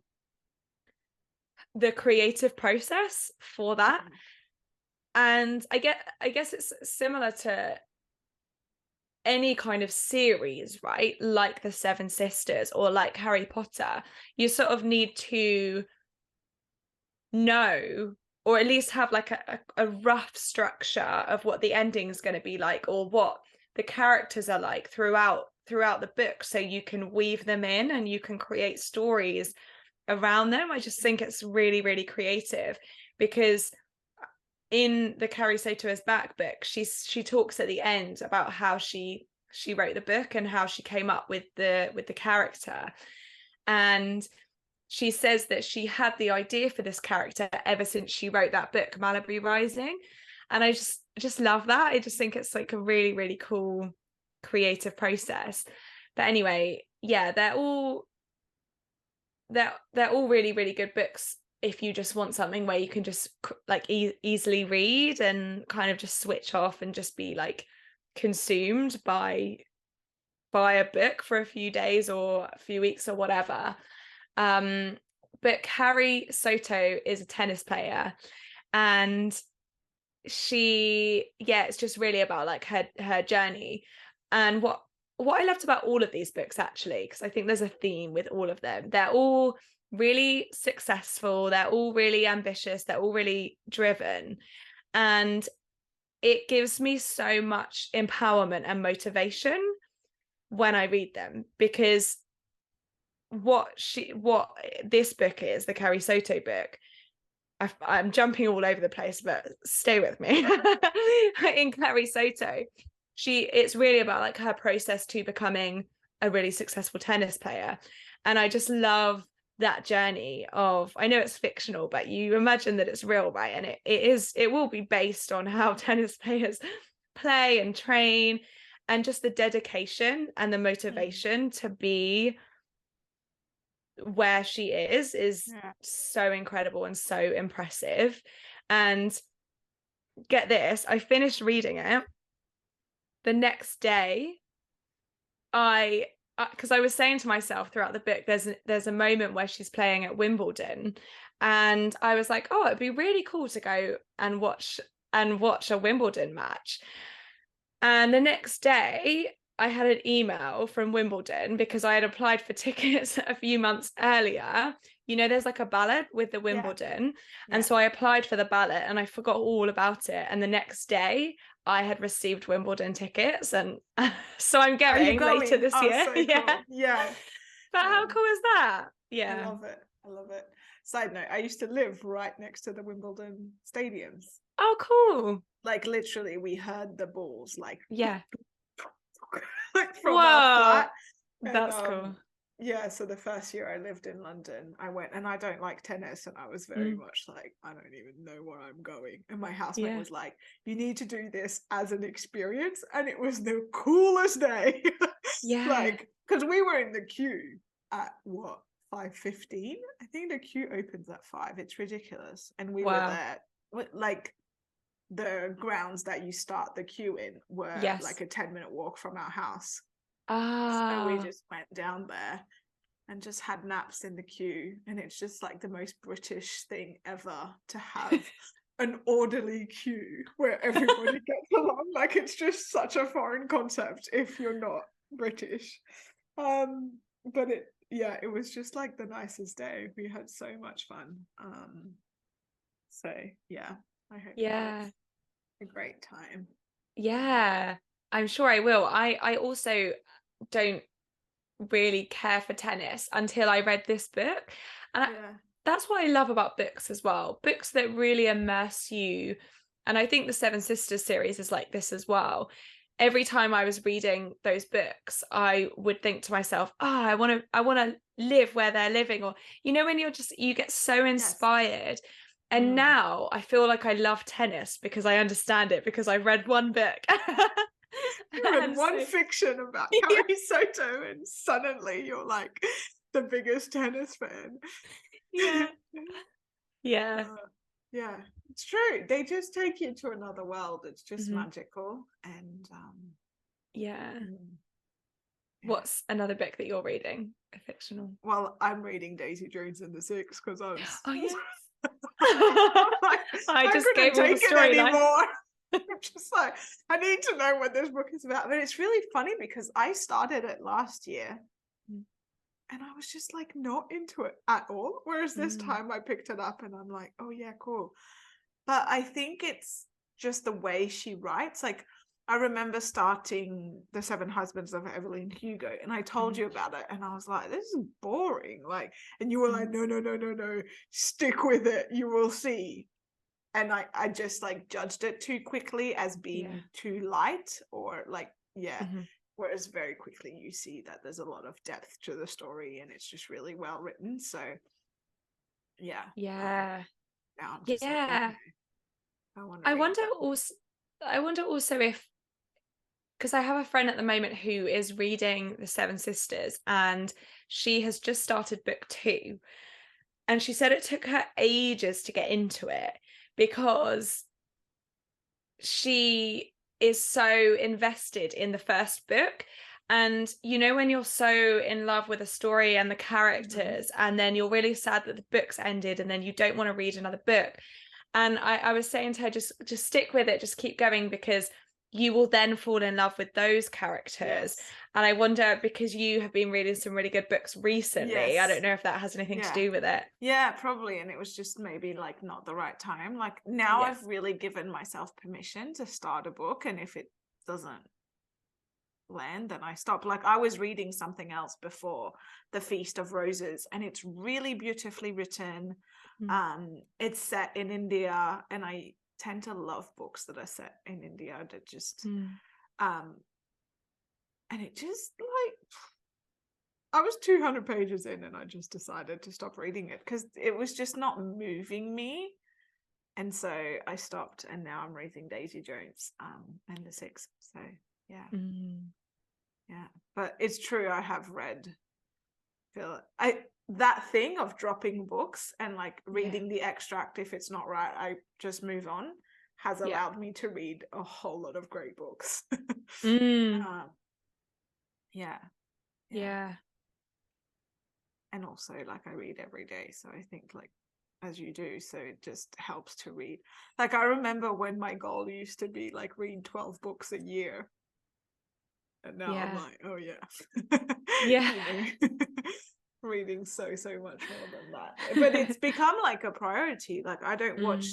the creative process for that. And I guess it's similar to any kind of series, right? Like the Seven Sisters or like Harry Potter. You sort of need to know, or at least have like a rough structure of what the ending is going to be like, or what the characters are like throughout the book, so you can weave them in and you can create stories around them. I just think it's really, really creative, because in the Carrie Soto is Back book, she talks at the end about how she wrote the book and how she came up with the character. And she says that she had the idea for this character ever since she wrote that book, Malibu Rising. And I just love that. I just think it's like a really, really cool creative process. But anyway, yeah, they're all really, really good books if you just want something where you can just like easily read and kind of just switch off and just be like consumed by a book for a few days or a few weeks or whatever. But Carrie Soto is a tennis player, and it's just really about like her journey. And what I loved about all of these books, actually, because I think there's a theme with all of them, they're all really successful, they're all really ambitious, they're all really driven, and it gives me so much empowerment and motivation when I read them, because what this book is, the Carrie Soto book, I'm jumping all over the place, but stay with me. In Carrie Soto, it's really about like her process to becoming a really successful tennis player. And I just love that journey of, I know it's fictional, but you imagine that it's real, right? And it will be based on how tennis players play and train, and just the dedication and the motivation to be where she is so incredible and so impressive. And get this, I finished reading it the next day. Because I was saying to myself throughout the book, there's a moment where she's playing at Wimbledon, and I was like, oh, it'd be really cool to go and watch a Wimbledon match. And the next day I had an email from Wimbledon, because I had applied for tickets a few months earlier. You know, there's like a ballot with the Wimbledon. Yeah. And so I applied for the ballot and I forgot all about it. And the next day I had received Wimbledon tickets. And so I'm going later this year. So cool. Yeah. But how cool is that? Yeah. I love it. Side note, I used to live right next to the Wimbledon stadiums. Oh, cool. Like literally we heard the balls like like from our flat. And, that's cool. Yeah, so the first year I lived in London, I went, and I don't like tennis, and I was very much like, I don't even know where I'm going. And my housemate was like, you need to do this as an experience. And it was the coolest day. Yeah. Like, because we were in the queue at 5:15? I think the queue opens at 5. It's ridiculous. And we were there, like, the grounds that you start the queue in were like a 10-minute walk from our house. So we just went down there and just had naps in the queue, and it's just like the most British thing ever to have an orderly queue where everybody gets along. Like, it's just such a foreign concept if you're not British. But it was just like the nicest day. We had so much fun. So yeah, I hope you had a great time. Yeah, I'm sure I will. I also don't really care for tennis until I read this book, and that's what I love about books as well, books that really immerse you. And I think the Seven Sisters series is like this as well. Every time I was reading those books, I would think to myself, I want to live where they're living, or you know, when you get so inspired. And now I feel like I love tennis because I understand it, because I read one book. You read And one so- fiction about Yeah. Carrie Soto and suddenly you're like the biggest tennis fan. Yeah. Yeah. Yeah, it's true. They just take you to another world. It's just Mhm. magical. And Yeah. yeah. What's another book that you're reading? A fictional? Well, I'm reading Daisy Jones and the Six because I was Oh yeah. like, I just couldn't gave all the take it storyline. anymore. I'm just like, I need to know what this book is about. But it's really funny because I started it last year Mm. and I was just like not into it at all. Whereas this Mm. time I picked it up and I'm like, oh yeah, cool. But I think it's just the way she writes. Like, I remember starting The Seven Husbands of Evelyn Hugo, and I told you about it, and I was like, this is boring. Like, and you were like, no, stick with it. You will see. And I just like judged it too quickly as being too light or like, whereas very quickly you see that there's a lot of depth to the story and it's just really well written. So yeah. Yeah. Now I'm just like, okay, I want to I read wonder also if, because I have a friend at the moment who is reading The Seven Sisters and she has just started book 2, and she said it took her ages to get into it because she is so invested in the first book. And you know, when you're so in love with a story and the characters, and then you're really sad that the book's ended and then you don't want to read another book. And I was saying to her, just stick with it, just keep going, because you will then fall in love with those characters. And I wonder, because you have been reading some really good books recently, I don't know if that has anything to do with it. Yeah, probably. And it was just maybe like not the right time. Like now I've really given myself permission to start a book, and if it doesn't land, then I stop. Like I was reading something else before, The Feast of Roses, and it's really beautifully written. It's set in India, and I tend to love books that are set in India that just and it just like, I was 200 pages in and I just decided to stop reading it because it was just not moving me. And so I stopped, and now I'm reading Daisy Jones and the Six. So yeah. Yeah. But it's true, I have read that thing of dropping books and like reading the extract, if it's not right, I just move on, has allowed me to read a whole lot of great books. Yeah. And also like I read every day, so I think like as you do, so it just helps to read. Like I remember when my goal used to be like read 12 books a year, and now I'm like, oh yeah. You know, reading so much more than that. But it's become like a priority. Like I don't watch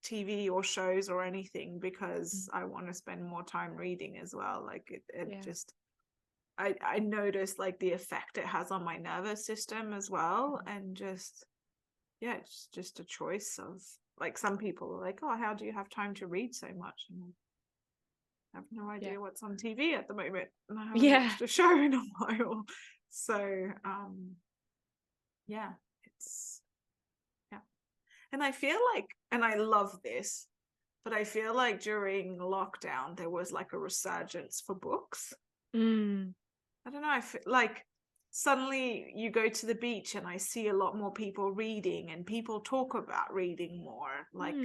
TV or shows or anything because I want to spend more time reading as well. Like it just I notice like the effect it has on my nervous system as well. And just it's just a choice of like, some people are like, oh, how do you have time to read so much? And I have no idea what's on TV at the moment, and I haven't watched a show in a while. So it's and I feel like, and I love this, but I feel like during lockdown there was like a resurgence for books. I don't know, I feel like suddenly you go to the beach and I see a lot more people reading, and people talk about reading more. Like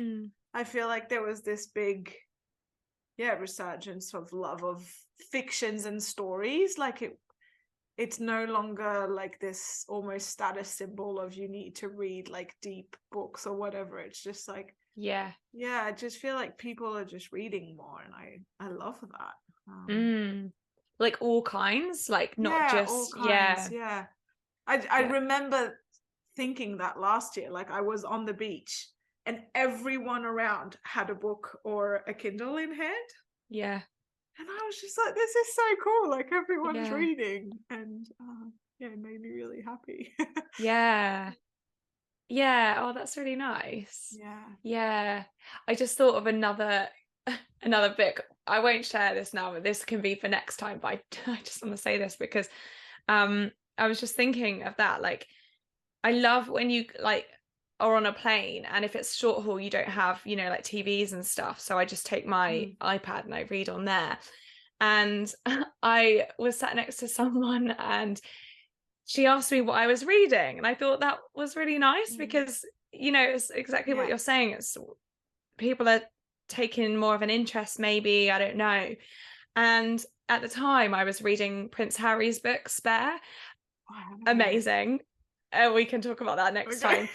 I feel like there was this big resurgence of love of fictions and stories. Like it's no longer like this almost status symbol of you need to read like deep books or whatever. It's just like I just feel like people are just reading more, and I love that. Like all kinds, like not just all kinds. I remember thinking that last year, like I was on the beach and everyone around had a book or a Kindle in hand. And I was just like, this is so cool. Like everyone's reading, and it made me really happy. Oh, that's really nice. I just thought of another book. I won't share this now, but this can be for next time. But I just want to say this because I was just thinking of that. Like I love when you like are on a plane, and if it's short haul, you don't have, you know, like TVs and stuff, so I just take my iPad and I read on there. and I was sat next to someone and she asked me what I was reading, and I thought that was really nice because, you know, it's exactly what you're saying. It's people are taking more of an interest, maybe, I don't know. And at the time I was reading Prince Harry's book Spare. Amazing. We can talk about that next time.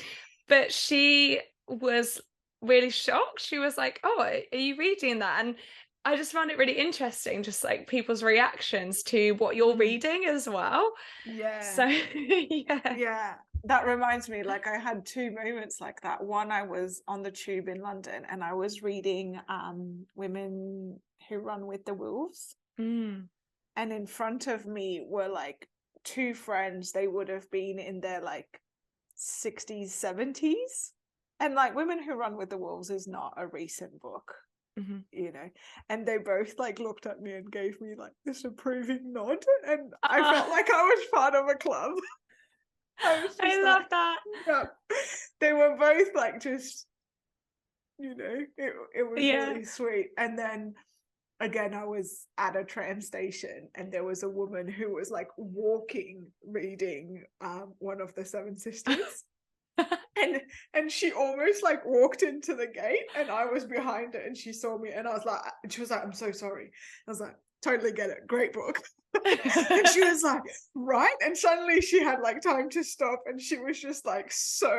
But she was really shocked. She was like, oh, are you reading that? And I just found it really interesting, just like people's reactions to what you're reading as well. So yeah, that reminds me, like, I had two moments like that. One, I was on the tube in London and I was reading Women Who Run with the Wolves, and in front of me were like two friends. They would have been in their like 60s, 70s, and like Women Who Run with the Wolves is not a recent book, you know, and they both like looked at me and gave me like this approving nod, and I felt like I was part of a club. I love that. Yeah, they were both like, just, you know, it was really sweet. And then again, I was at a tram station and there was a woman who was like walking, reading one of the Seven Sisters. and she almost like walked into the gate and I was behind her and she saw me and she was like, I'm so sorry. I was like, totally get it, great book. And she was like, right, and suddenly she had like time to stop and she was just like so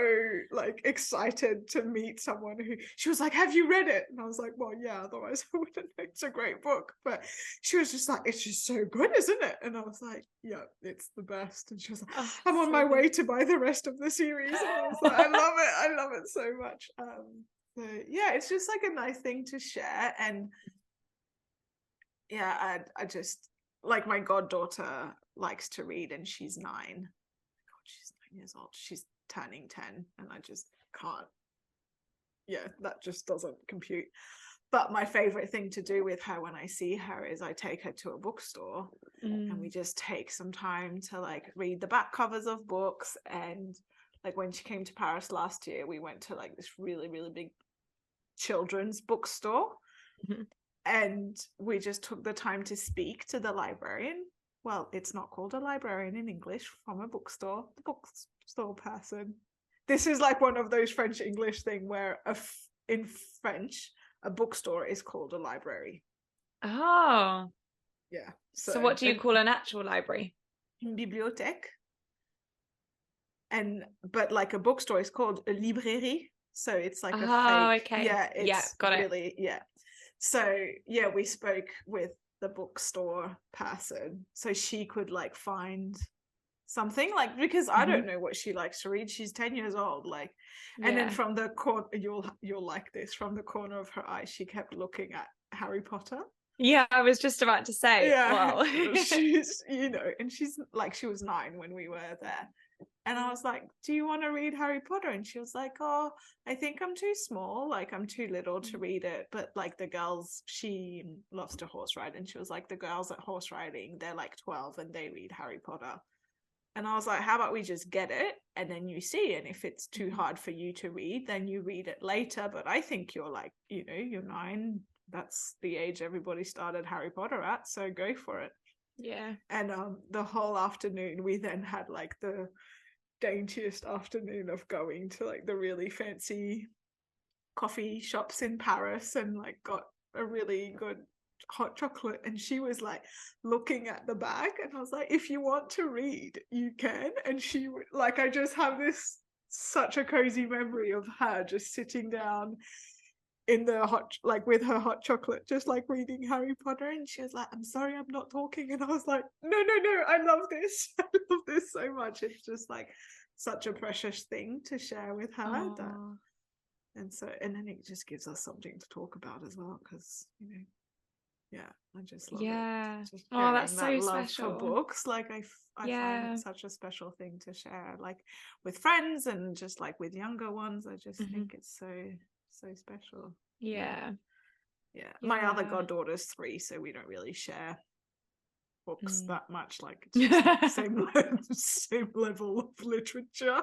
like excited to meet someone who, she was like, have you read it? And I was like, well, yeah, otherwise I wouldn't. It's a great book. But she was just like, it's just so good, isn't it? And I was like, yeah, it's the best. And she was like, I'm on my way to buy the rest of the series. And I was like, I love it so much. So yeah, it's just like a nice thing to share. And yeah, I just, like, my goddaughter likes to read and she's 9. God, she's 9 years old. She's turning 10 and I just can't. Yeah, that just doesn't compute. But my favorite thing to do with her when I see her is I take her to a bookstore and we just take some time to like read the back covers of books. And like when she came to Paris last year, we went to like this really, really big children's bookstore. And we just took the time to speak to the librarian. Well, it's not called a librarian in English, from a bookstore, the bookstore person. This is like one of those French English thing where in French, a bookstore is called a library. Oh. Yeah. So what do you call an actual library? Une bibliothèque. But like a bookstore is called a librairie. So it's like a fake. Okay. Yeah, it's got really, it. So yeah, we spoke with the bookstore person so she could like find something, like, because I don't know what she likes to read. She's 10 years old, like, and then from the corner, you'll like this, from the corner of her eye, she kept looking at Harry Potter. Yeah, I was just about to say. Yeah, well. she's, you know, and she's like, she was 9 when we were there. And I was like, do you want to read Harry Potter? And she was like, oh, I think I'm too small. Like, I'm too little to read it. But like the girls, she loves to horse ride. And she was like, the girls at horse riding, they're like 12 and they read Harry Potter. And I was like, how about we just get it? And then you see, and if it's too hard for you to read, then you read it later. But I think you're like, you know, you're 9. That's the age everybody started Harry Potter at. So go for it. Yeah. And the whole afternoon, we then had like the daintiest afternoon of going to like the really fancy coffee shops in Paris and like got a really good hot chocolate. And she was like looking at the bag and I was like, if you want to read, you can. And she like, I just have this such a cozy memory of her just sitting down in the hot, like with her hot chocolate, just like reading Harry Potter. And she was like, I'm sorry, I'm not talking. And I was like, no, I love this. I love this so much. It's just like such a precious thing to share with her. And then it just gives us something to talk about as well, because, you know, yeah, I just love it. Just that's so that love special for books. Like I find it such a special thing to share, like with friends and just like with younger ones. I just think it's so special. Yeah. My other goddaughter's 3, so we don't really share books that much. Like it's just like same level of literature.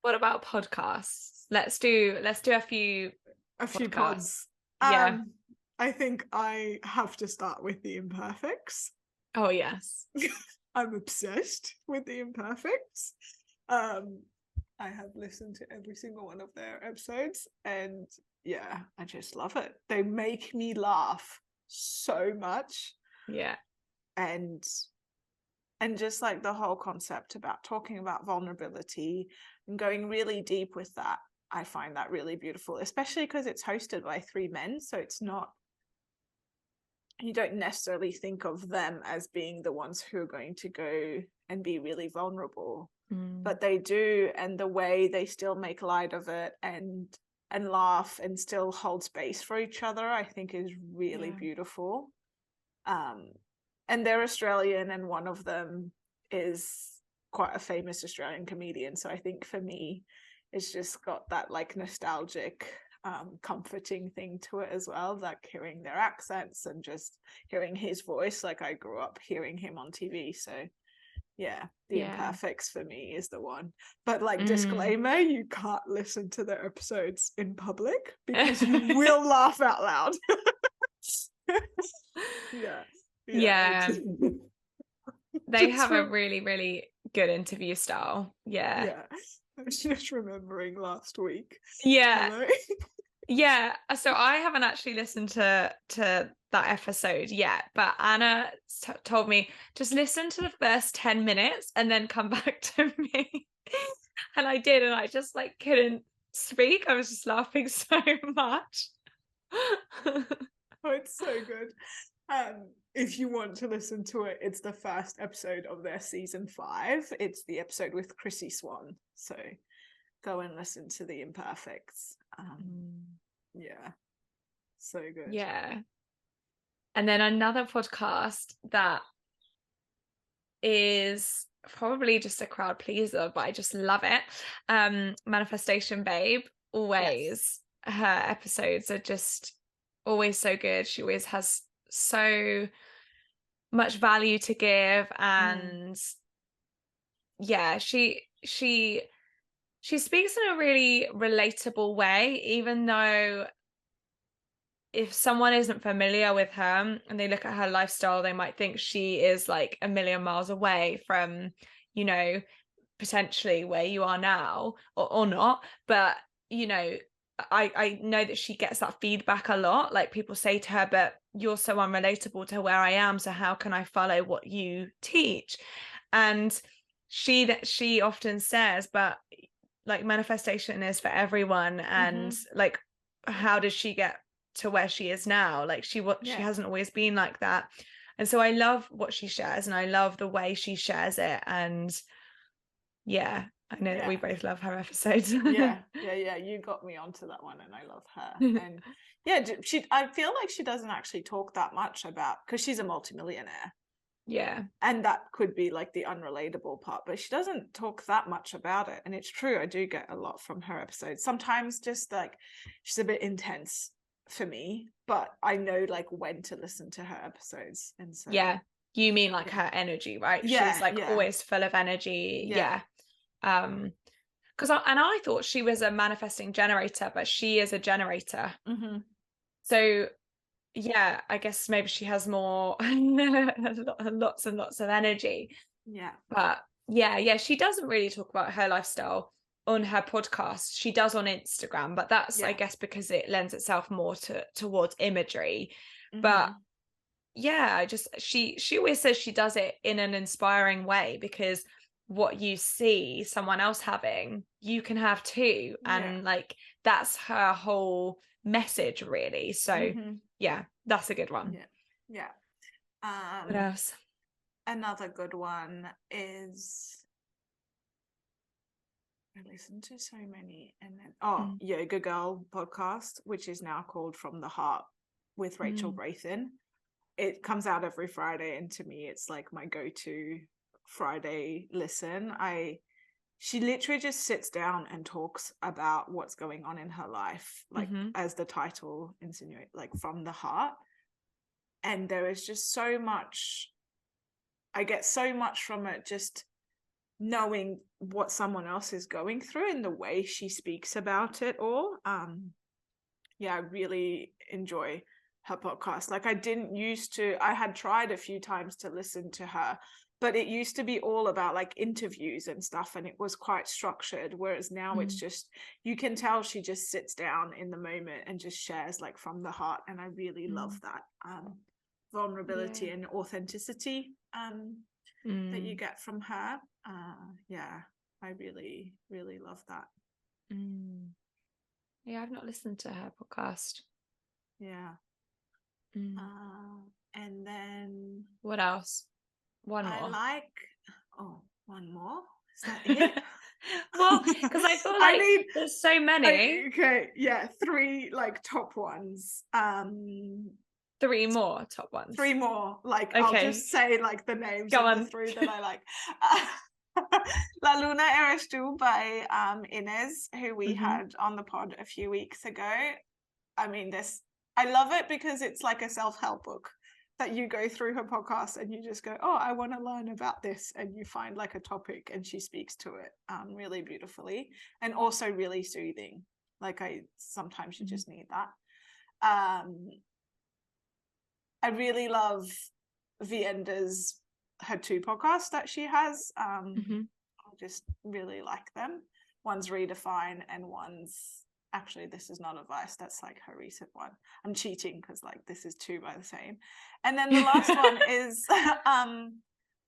What about podcasts? Let's do a few pods. Yeah. I think I have to start with the Imperfects. Oh yes. I'm obsessed with the Imperfects. I have listened to every single one of their episodes, and yeah, I just love it. They make me laugh so much. Yeah. And just like the whole concept about talking about vulnerability and going really deep with that, I find that really beautiful, especially because it's hosted by 3 men. So it's not, you don't necessarily think of them as being the ones who are going to go and be really vulnerable, but they do. And the way they still make light of it and laugh and still hold space for each other, I think is really beautiful. And they're Australian, and one of them is quite a famous Australian comedian. So I think for me, it's just got that like nostalgic, comforting thing to it as well, like hearing their accents and just hearing his voice. Like I grew up hearing him on TV. So yeah, the Imperfects for me is the one. But like disclaimer, you can't listen to their episodes in public because you will laugh out loud. Yeah. They have a really, really good interview style. Yeah. I was just remembering last week. Yeah. Yeah. So I haven't actually listened to that episode yet, but Anna told me just listen to the first 10 minutes and then come back to me. And I did, and I just like couldn't speak. I was just laughing so much. Oh, it's so good. If you want to listen to it, it's the first episode of their season 5. It's the episode with Chrissy Swan. So go and listen to the Imperfects. Yeah, so good. Yeah. And then another podcast that is probably just a crowd pleaser, but I just love it. Manifestation Babe. Always. Yes. Her episodes are just always so good. She always has so much value to give, and yeah, she speaks in a really relatable way, even though if someone isn't familiar with her and they look at her lifestyle, they might think she is like a million miles away from, you know, potentially where you are now, or not. But you know, I know that she gets that feedback a lot. Like people say to her, but you're so unrelatable to where I am, so how can I follow what you teach? And she often says, but like manifestation is for everyone. And like, how does she get to where she is now? Like she hasn't always been like that. And so I love what she shares, and I love the way she shares it. And yeah, I know that we both love her episodes. yeah, you got me onto that one, and I love her. And yeah, I feel like she doesn't actually talk that much about, because she's a multimillionaire. Yeah. And that could be like the unrelatable part, but she doesn't talk that much about it. And it's true, I do get a lot from her episodes. Sometimes just like she's a bit intense for me, but I know like when to listen to her episodes. And so yeah, you mean like her energy, right? She's like always full of energy. Because I thought she was a manifesting generator, but she is a generator. So yeah, I guess maybe she has more lots and lots of energy. But yeah, she doesn't really talk about her lifestyle on her podcast. She does on Instagram, but that's I guess because it lends itself more towards imagery. But yeah, she always says she does it in an inspiring way, because what you see someone else having, you can have too. And like that's her whole message really. So yeah, that's a good one. What else? Another good one is, I listen to so many, and then Yoga Girl podcast, which is now called From the Heart with Rachel Brathen. It comes out every Friday, and to me it's like my go-to Friday listen. She literally just sits down and talks about what's going on in her life, like as the title insinuates, like from the heart. And there is just so much, I get so much from it, just knowing what someone else is going through and the way she speaks about it all. I really enjoy her podcast. Like, I had tried a few times to listen to her, but it used to be all about like interviews and stuff, and it was quite structured, whereas now it's just, you can tell she just sits down in the moment and just shares like from the heart, and I really love that vulnerability and authenticity that you get from her. I really, really love that. Yeah, I've not listened to her podcast. Yeah. And then what else? One more. One more. Is that it? Well, because I feel like there's so many. Okay, yeah, 3 like top ones. 3 more top ones. 3 more. Like, okay. I'll just say like the names Go of on. the 3 that I like. La Luna Eres Tú by Inez, who we had on the pod a few weeks ago. I mean, I love it because it's like a self-help book that you go through her podcast and you just go, oh, I want to learn about this, and you find like a topic and she speaks to it really beautifully, and also really soothing. Like, sometimes you just need that. I really love Vienda's, her 2 podcasts that she has. I just really like them. One's Redefine, and one's, actually, this is not advice, that's like her recent one. I'm cheating because like this is 2 by the same. And then the last one is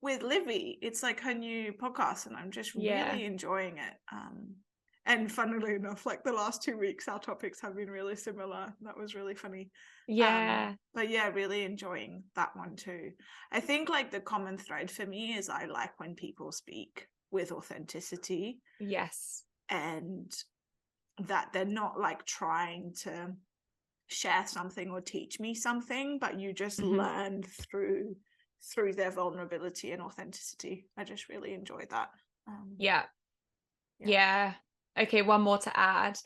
with Livy. It's like her new podcast, and I'm just really enjoying it. And funnily enough, like the last 2 weeks our topics have been really similar. That was really funny. But yeah, really enjoying that one too. I think like the common thread for me is I like when people speak with authenticity. Yes. And that they're not like trying to share something or teach me something, but you just learn through their vulnerability and authenticity. I just really enjoy that. Okay, one more to add.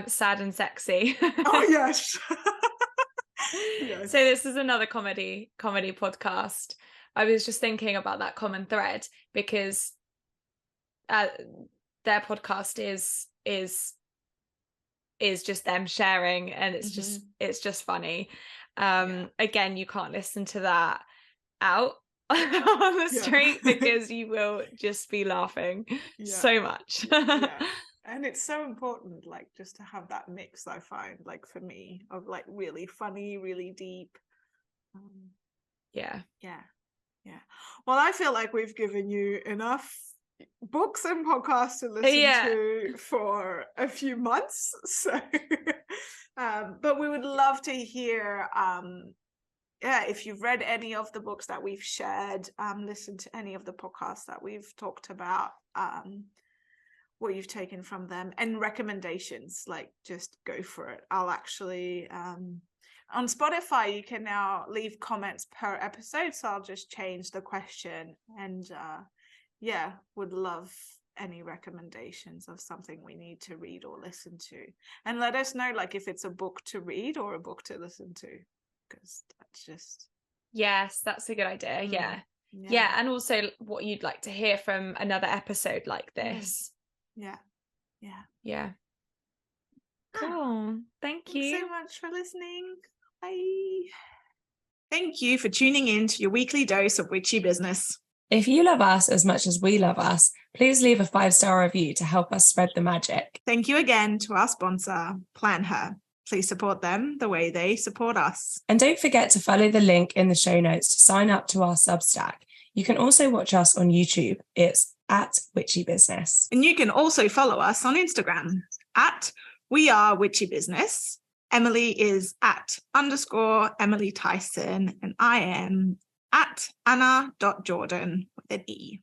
Sad and Sexy. Oh yes. Yes. So this is another comedy podcast. I was just thinking about that common thread because their podcast is just them sharing, and it's just funny. Again, you can't listen to that out on the street because you will just be laughing so much. And it's so important, like, just to have that mix, I find, like, for me, of like really funny, really deep. Yeah. Well, I feel like we've given you enough books and podcasts to listen to for a few months. So but we would love to hear if you've read any of the books that we've shared, listen to any of the podcasts that we've talked about, what you've taken from them, and recommendations. Like, just go for it. I'll actually on Spotify you can now leave comments per episode, so I'll just change the question, and would love any recommendations of something we need to read or listen to, and let us know, like, if it's a book to read or a book to listen to, because that's just that's a good idea. And also what you'd like to hear from another episode like this. Cool. Thanks so much for listening. Bye. Thank you for tuning in to your weekly dose of witchy business. If you love us as much as we love us, please leave a 5-star review to help us spread the magic. Thank you again to our sponsor, Plan Her. Please support them the way they support us. And don't forget to follow the link in the show notes to sign up to our Substack. You can also watch us on YouTube. It's @Witchy Business. And you can also follow us on Instagram @WeAreWitchyBusiness. Emily is @_Emily Tyson, and I am @Anna.Jordan with an E.